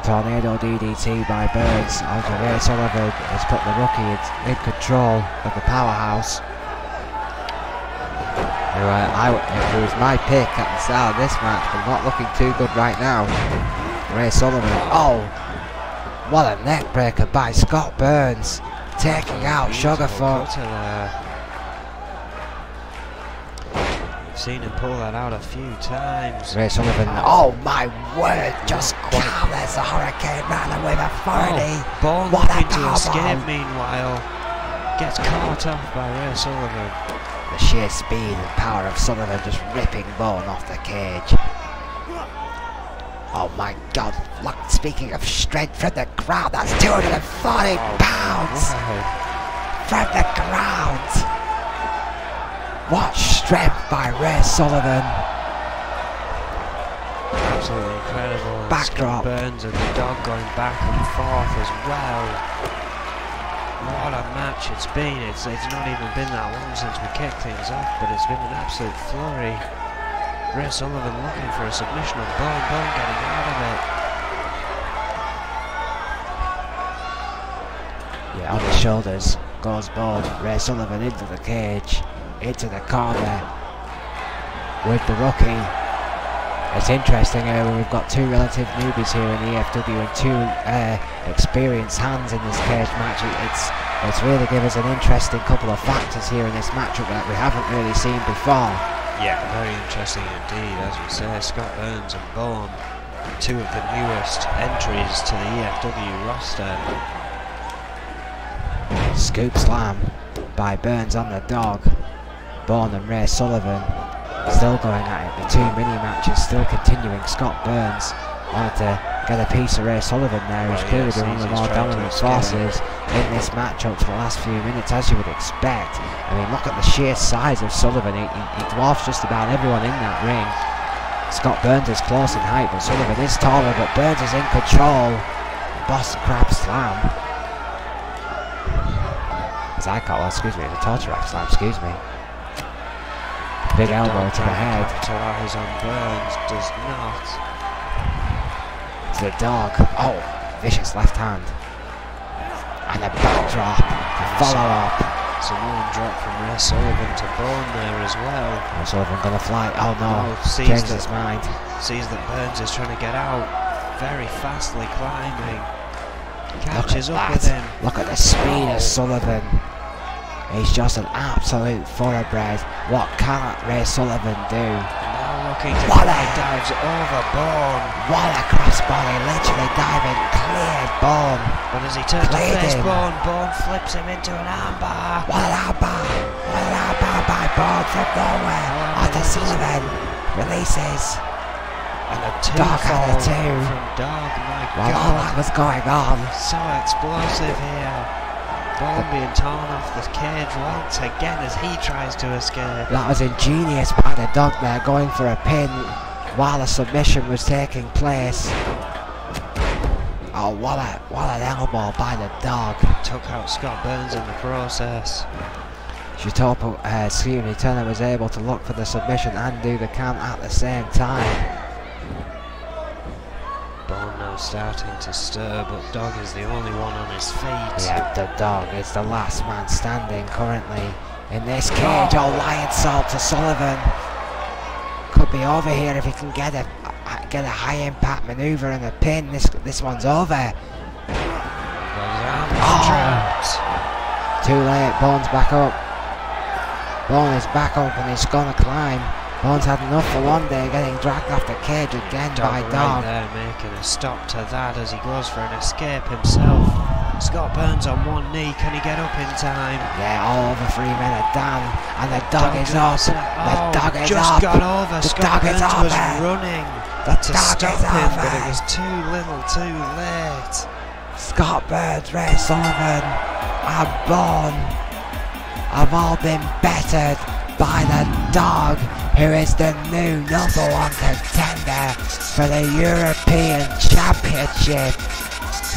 Tornado DDT by Burns onto Ray Sullivan has put the rookie in control of the powerhouse. If it was my pick at the start of this match, but not looking too good right now. Ray Sullivan, oh, what a neck breaker by Scott Burns, taking out Sugarfoot. We've seen him pull that out a few times. Ray Sullivan, oh my word, just counters the Hurricane Rana with authority. Bourne What a looking to powerbomb. escape meanwhile. Gets caught off by Ray Sullivan. The sheer speed and power of Sullivan just ripping Bourne off the cage. Oh my god, look, speaking of strength from the ground, that's 240 pounds! Wow. From the ground! What strength by Ray Sullivan! Absolutely incredible. And Backdrop. Scott Burns and the Dog going back and forth as well. What a match it's been. It's not even been that long since we kicked things off, but it's been an absolute flurry. Ray Sullivan looking for a submission on Bourne. Bourne getting out of it. Yeah, on his shoulders goes Bourne. Ray Sullivan into the cage, into the corner, with the rookie It's interesting when we've got two relative newbies here in E.F.W and two experienced hands in this cage match. It's really given us an interesting couple of factors here in this matchup that we haven't really seen before. Yeah, very interesting indeed. As you say, Scott Burns and Bourne, two of the newest entries to the E.F.W roster. Scoop slam by Burns on the dog. Bourne and Ray Sullivan still going at it. The two mini matches still continuing. Scott Burns wanted to get a piece of Ray Sullivan there, who's clearly been one of the more dominant forces in this matchup for the last few minutes, as you would expect. I mean, look at the sheer size of Sullivan. He dwarfs just about everyone in that ring. Scott Burns is close in height, but Sullivan is taller, but Burns is in control. Boston Crab Slam. As I call it, excuse me, the Torture Rack Slam, excuse me. Big elbow to the head. Capitalize on Burns, does not. To the dog. Oh, vicious left hand. And a backdrop. A follow up. Samoan drop from Ray Sullivan to Bourne there as well. Ray Sullivan gonna fly. Oh no, sees changed his mind. Sees that Burns is trying to get out. Very fastly climbing. Catches up with him. Look at the speed of Sullivan. He's just an absolute thoroughbred. What can't Ray Sullivan do? Now looking to dives over Bourne. What a crossbody, literally diving, cleared Bourne. But as he turns to face Bourne, Bourne flips him into an armbar. What an armbar! What an armbar by Bourne from nowhere. Onto Sullivan. Releases. And a Dog had a two. From Dog, my God. All that was going on. So explosive here. Bourne being torn off the cage once again as he tries to escape. That was ingenious by the Dog there, going for a pin while a submission was taking place. Oh, what an elbow by the Dog. Took out Scott Burns in the process. Shutopo, Turner was able to look for the submission and do the count at the same time. Bourne now starting to stir, but Dog is the only one on his feet. Yeah, the Dog is the last man standing currently in this cage. Oh, lion salt to Sullivan. Could be over here if he can get a high impact maneuver and a pin. This one's over. Too late. Bourne's back up. Bourne is back up and he's gonna climb. Bourne's had enough for one day, getting dragged off the cage again by Dog. Right there making a stop to that as he goes for an escape himself. Scott Burns on one knee, can he get up in time? Yeah, all over 3 men are down, and the Dog is up. The Dog is just up. got over. The Scott Dog is Burns was over. running to stop him, but it was too little, too late. Scott Burns, Ray Sullivan, and Bourne have all been bettered by the Dog, who is the new #1 contender for the European Championship.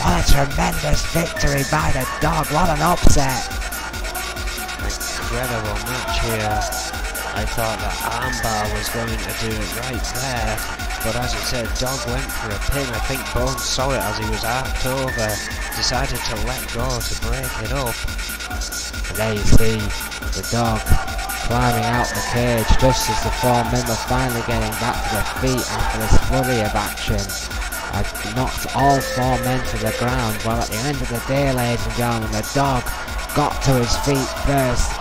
What a tremendous victory by the Dog, what an upset. Incredible match here. I thought that armbar was going to do it right there, but as you said, Dog went for a pin. I think Bourne saw it as he was arced over, decided to let go to break it up. And there you see the Dog climbing out the cage just as the 4 men were finally getting back to their feet after this flurry of action. I knocked all 4 men to the ground. Well, at the end of the day, ladies and gentlemen, the Dog got to his feet first,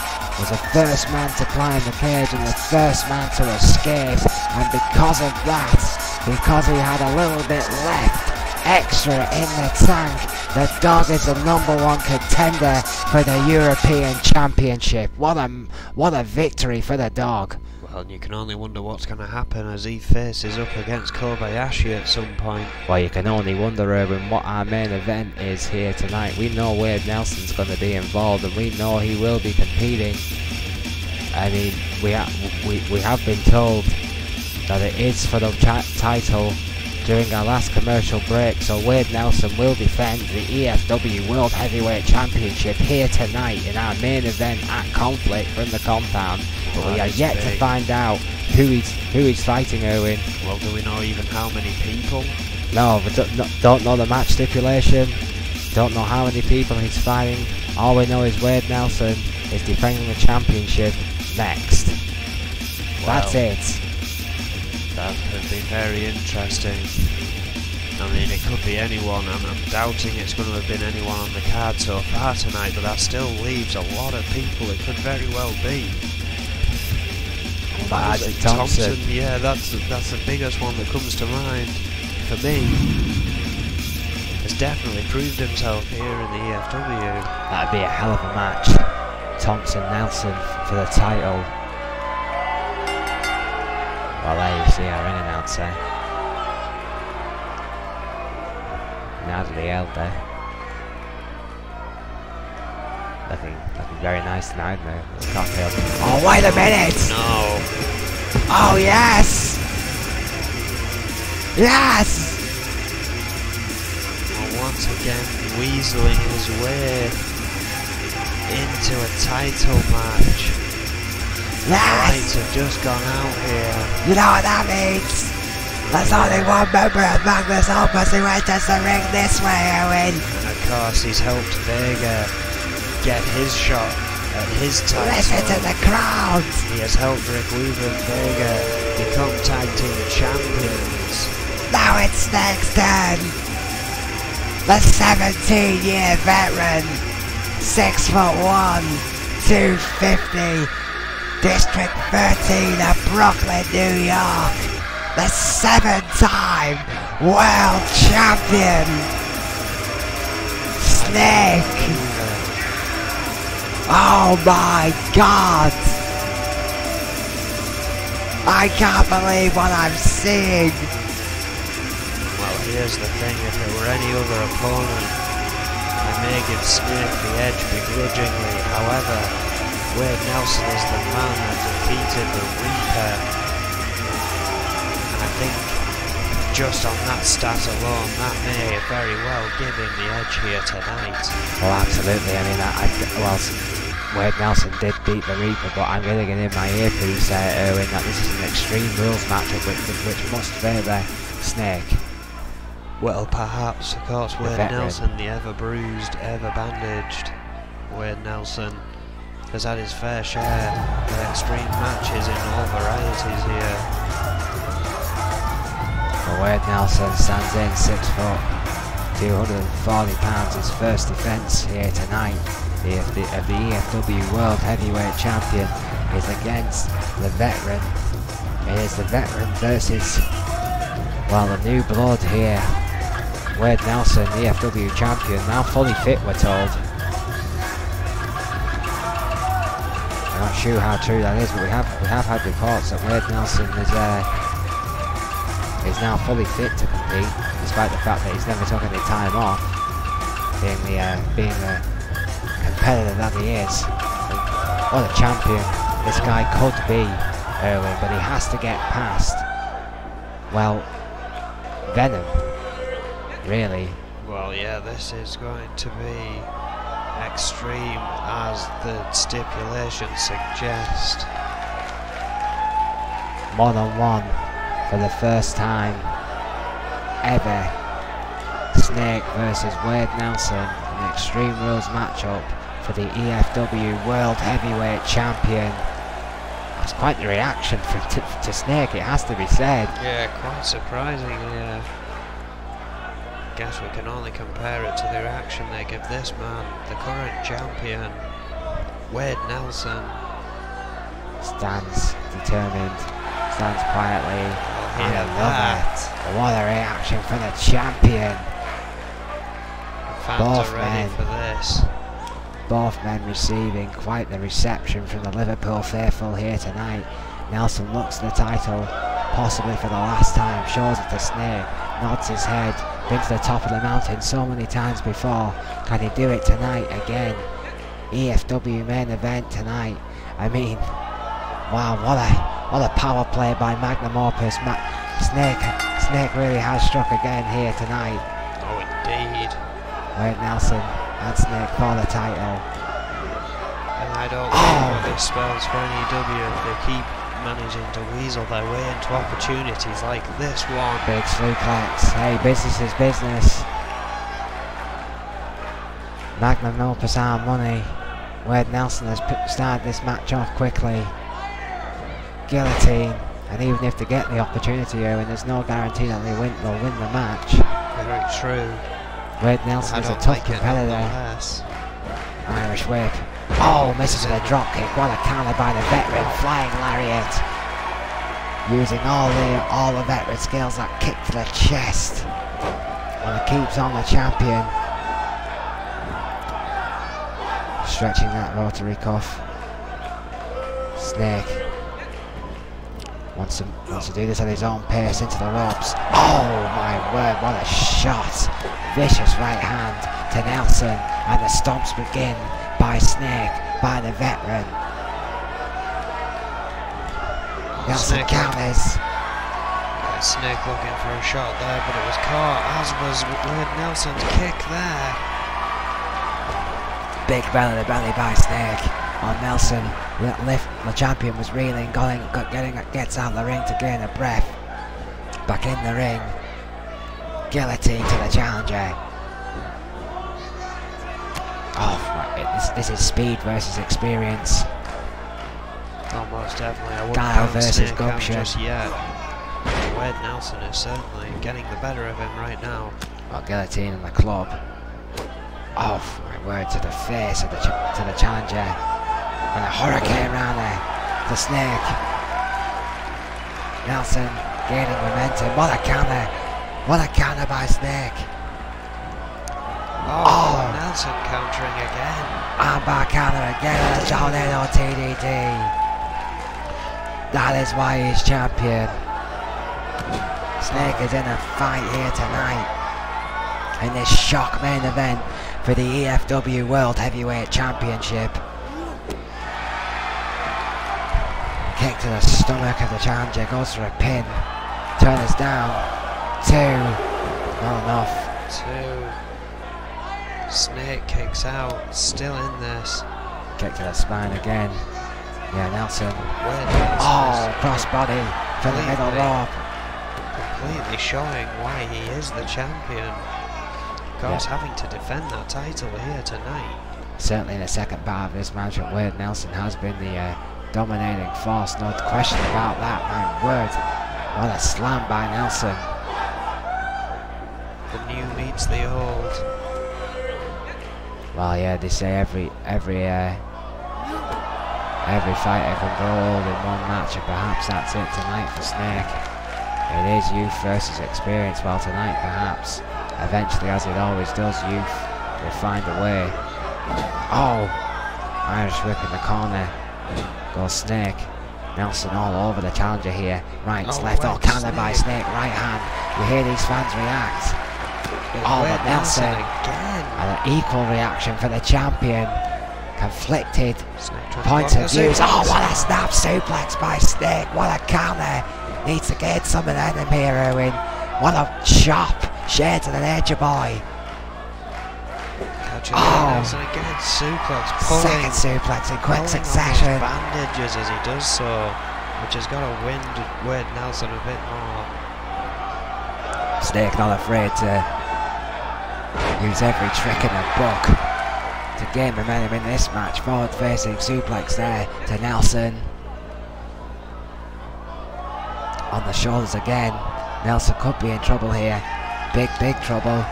was the first man to climb the cage and the first man to escape, and because of that, because he had a little bit left extra in the tank, the Dog is the #1 contender for the European Championship. What a victory for the Dog. Well, you can only wonder what's going to happen as he faces up against Kobayashi at some point. Well, you can only wonder, Erwin, what our main event is here tonight. We know Wade Nelson's going to be involved, and we know he will be competing. I mean, we have been told that it is for the title during our last commercial break, so Wade Nelson will defend the E.F.W World Heavyweight Championship here tonight in our main event at Conflict from the compound. But we are yet to find out who he's fighting, Erwin. Well, do we know even how many people? No, we don't know the match stipulation, don't know how many people he's fighting. All we know is Wade Nelson is defending the championship next. That's it. That has been very interesting. I mean, it could be anyone, and I'm doubting it's going to have been anyone on the card so far tonight, but that still leaves a lot of people it could very well be. Isaac Thompson. Yeah, that's the biggest one that comes to mind for me. Has definitely proved himself here in the E.F.W. That'd be a hell of a match. Thompson Nelson for the title. Well, there you see our ring announcer. Natalie Elder. Looking very nice tonight though. This cocktail. Oh, wait a minute! No. Oh, yes! Yes! Well, once again, weaseling his way into a title match. The lights have just gone out here. You know what that means? There's only one member of Magnus Opus who enters the ring this way, Owen. And of course, he's helped Vega get his shot at his title. Listen to the crowd. He has helped Rick Weaver and Vega become tag team champions. Now it's next turn. The 17-year veteran, 6'1", 250, District 13 of Brooklyn, New York. The 7-time world champion, Snake. Oh my God! I can't believe what I'm seeing. Well, here's the thing, if it were any other opponent, I may give Snake the edge begrudgingly. However, Wade Nelson is the man that defeated the Reaper. And I think just on that stat alone, that may very well give him the edge here tonight. Well, absolutely. I mean, Wade Nelson did beat the Reaper, but I'm really getting in my earpiece, Erwin, that this is an Extreme Rules matchup which must favour Snake. Well, perhaps, of course, Wade Nelson, the ever bruised, ever bandaged Wade Nelson, has had his fair share of extreme matches in all varieties here. Wade Nelson stands in 6 foot, 240 pounds, his first defence here tonight. The E.F.W. World Heavyweight Champion is against the veteran. It is the veteran versus, well, the new blood here. Wade Nelson, the E.F.W. Champion, now fully fit, we're told. I'm not sure how true that is, but we have had reports that Wade Nelson is now fully fit to compete, despite the fact that he's never took any time off, being the competitor that he is. What a champion this guy could be, Erwin, but he has to get past, well, Venom, really. Well, yeah, this is going to be extreme, as the stipulations suggest. One-on-one for the first time ever. Snake versus Wade Nelson, an Extreme Rules matchup for the E.F.W. World Heavyweight Champion. That's quite the reaction to Snake, it has to be said. Yeah, quite surprising, yeah. Guess we can only compare it to the reaction they give this man, the current champion, Wade Nelson. Stands determined, stands quietly. Oh, I love it. What a reaction for the champion. Fans are ready for this. Both men receiving quite the reception from the Liverpool faithful here tonight. Nelson looks at the title, possibly for the last time, shows it to Snake, nods his head, been to the top of the mountain so many times before. Can he do it tonight again? E.F.W. main event tonight. I mean, wow, what a power play by Magnum Opus. Snake really has struck again here tonight. Oh, indeed. Wade Nelson and Snake for the title. And I don't know what it spells for NEW if they keep managing to weasel their way into opportunities like this one. Big suplex. Hey, business is business. Magnum Opus our money. Wade Nelson has started this match off quickly. Guillotine. And even if they get the opportunity, Owen, there's no guarantee that they'll win the match. Very true. Wade Nelson is a tough competitor. Irish whip. Oh, misses with a drop kick. What a counter by the veteran. Flying lariat. Using all the veteran skills. That kick to the chest. And it keeps on the champion. Stretching that rotary cuff. Snake wants to do this at his own pace into the ropes. Oh my word, what a shot. Vicious right hand to Nelson, and the stomps begin by Snake, by the veteran. Nelson counters. Snake looking for a shot there, but it was caught, as was Wade Nelson's kick there. Big belly to belly by Snake on Nelson. The champion was reeling, gets out of the ring to gain a breath. Back in the ring. Guillotine to the challenger. Oh, this is speed versus experience. Almost definitely. I wouldn't Guile count versus Snake out gumption. just yet. Wade Nelson is certainly getting the better of him right now. Oh, guillotine in the club. Oh my word, to the face of to the challenger. And a hurricane round there. The Snake. Nelson gaining momentum. What a counter. What a counter by Snake. Oh, Nelson countering again. Armbar counter again and a tornado TDT. That is why he's champion. Snake is in a fight here tonight. In this shock main event for the E.F.W World Heavyweight Championship. Kick to the stomach of the challenger, goes for a pin. Turn is down. 2. Not enough. 2. Snake kicks out, still in this. Kick to the spine again. Yeah, Nelson. Oh, crossbody for the middle rope. Completely showing why he is the champion. Goes having to defend that title here tonight. Certainly in the second part of this match, Wade Nelson has been the dominating force, no question about that, my word. What a slam by Nelson. The new meets the old. Well, yeah, they say every fighter can grow old in one match, and perhaps that's it tonight for Snake. It is youth versus experience, while tonight perhaps, eventually, as it always does, youth will find a way. Oh! Irish whip in the corner. Goes Snake. Nelson all over the challenger here. Right, left, counter by Snake. Right hand. We hear these fans react. But Nelson again. And an equal reaction for the champion. Conflicted points of view. Oh, what a snap suplex by Snake. What a counter. Needs to gain some momentum here, Owen. What a chop. Shades of the nature boy. Nelson again, suplex, second suplex in quick succession. Bandages as he does so, which has got to Wade Nelson a bit more. Snake not afraid to use every trick in the book to gain momentum in this match. Forward facing suplex there to Nelson. On the shoulders again. Nelson could be in trouble here. Big trouble.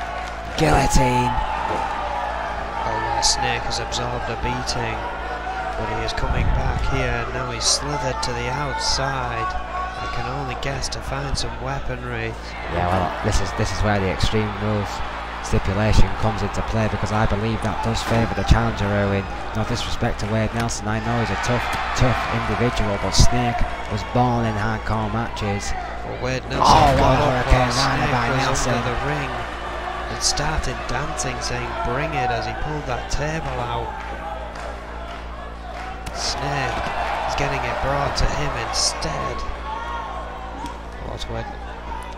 Guillotine. Snake has absorbed a beating, but he is coming back here. Now he's slithered to the outside. I can only guess to find some weaponry. Yeah, well, this is where the Extreme Rules stipulation comes into play, because I believe that does favour the challenger, Owen. No disrespect to Wade Nelson, I know he's a tough individual, but Snake was born in hardcore matches. Well, Wade Nelson got up while Snake by was Nelson. under the ring and started dancing, saying bring it, as he pulled that table out. Snake is getting it brought to him instead.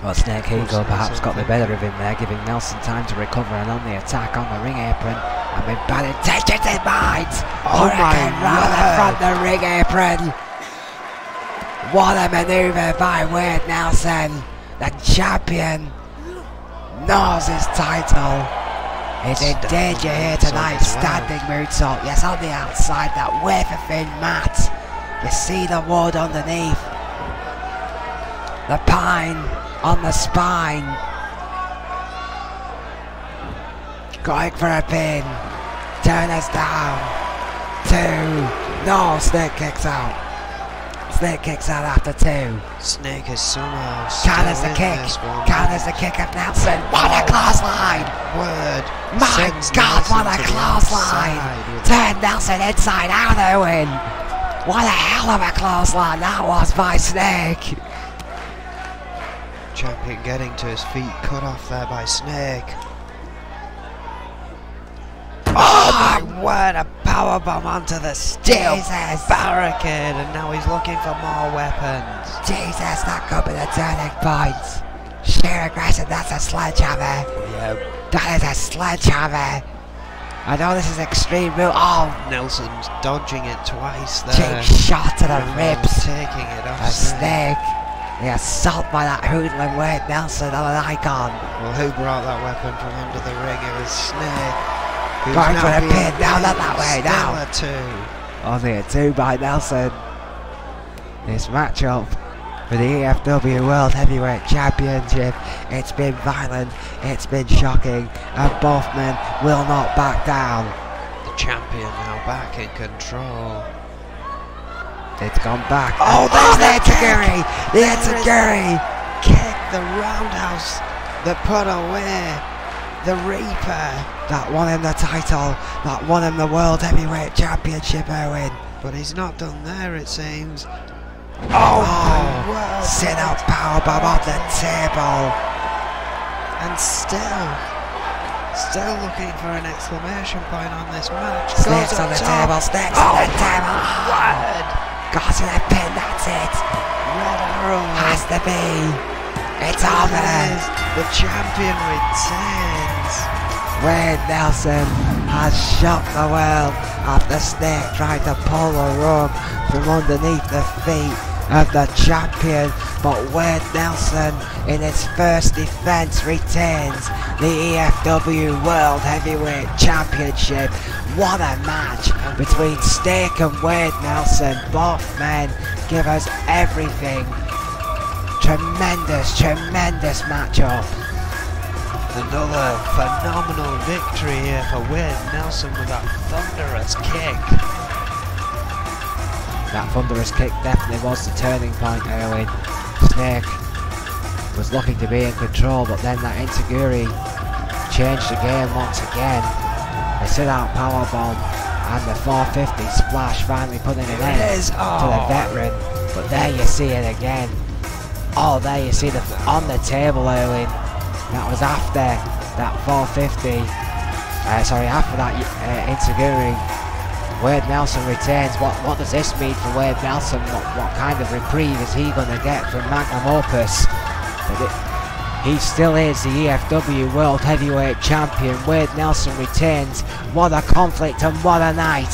Well, Snake Eagle perhaps got the better of him there, giving Nelson time to recover, and on the attack on the ring apron, and with bad intentions in mind. Hurricane round the front the ring apron. What a manoeuvre by Wade Nelson. The champion knows his title. He's in danger here tonight. Standing moonsault. Yes, on the outside, that wafer thin mat. You see the wood underneath. The pine on the spine. Going for a pin. Turn us down. 2. No, Snake kicks out. Snake kicks out after 2. Snake is somehow Counters the kick. Counters the kick of Nelson. What a clothesline! Word. My God, what a clothesline! Turn Nelson inside out to win. What a hell of a clothesline that was by Snake. Champion getting to his feet, cut off there by Snake. Oh my word, a powerbomb onto the steel barricade, and now he's looking for more weapons. Jesus, that could be the turning point. Sheer aggression, that's a sledgehammer. Yeah. That is a sledgehammer. I know this is extreme move. Oh, Nelson's dodging it twice there. cheap shot to the ribs. Taking it off A Snake. The assault by that hoodlum Wade Nelson on an icon. Well, who brought that weapon from under the ring? It was Snake. Going for a pin. Now, not that way. Now. Still a 2. Only a 2 by Nelson. This matchup for the E.F.W World Heavyweight Championship. It's been violent, it's been shocking, and both men will not back down. The champion now back in control. It's gone back. Oh, there's the Enziguri! The Enziguri! Kick, the roundhouse that put away the Reaper. That won him the title, that won him the World Heavyweight Championship, Owen. But he's not done there, it seems. Oh, Well, sit out powerbomb off the table. and still looking for an exclamation point on this match. Snakes on the table, snakes on the table. Word. Got to the pin, that's it. Red arrow. Has to be. It's over. The champion retains. Wade Nelson has shocked the world after Snake tried to pull the rug from underneath the feet of the champion, but Wade Nelson in his first defense retains the E.F.W World Heavyweight Championship. What a match between Snake and Wade Nelson. Both men give us everything. Tremendous matchup. Another phenomenal victory here for Wade Nelson with that thunderous kick. That thunderous kick definitely was the turning point, Owen. Snake was looking to be in control, but then that Enziguri changed the game once again. The sit-out powerbomb and the 450 splash finally putting an end to the veteran. But there you see it again. Oh, there you see on the table, Owen. That was after that 450. After that Enziguri. Wade Nelson retains. What does this mean for Wade Nelson? What kind of reprieve is he going to get from Magnum Opus? He still is the E.F.W World Heavyweight Champion. Wade Nelson retains. What a conflict and what a night.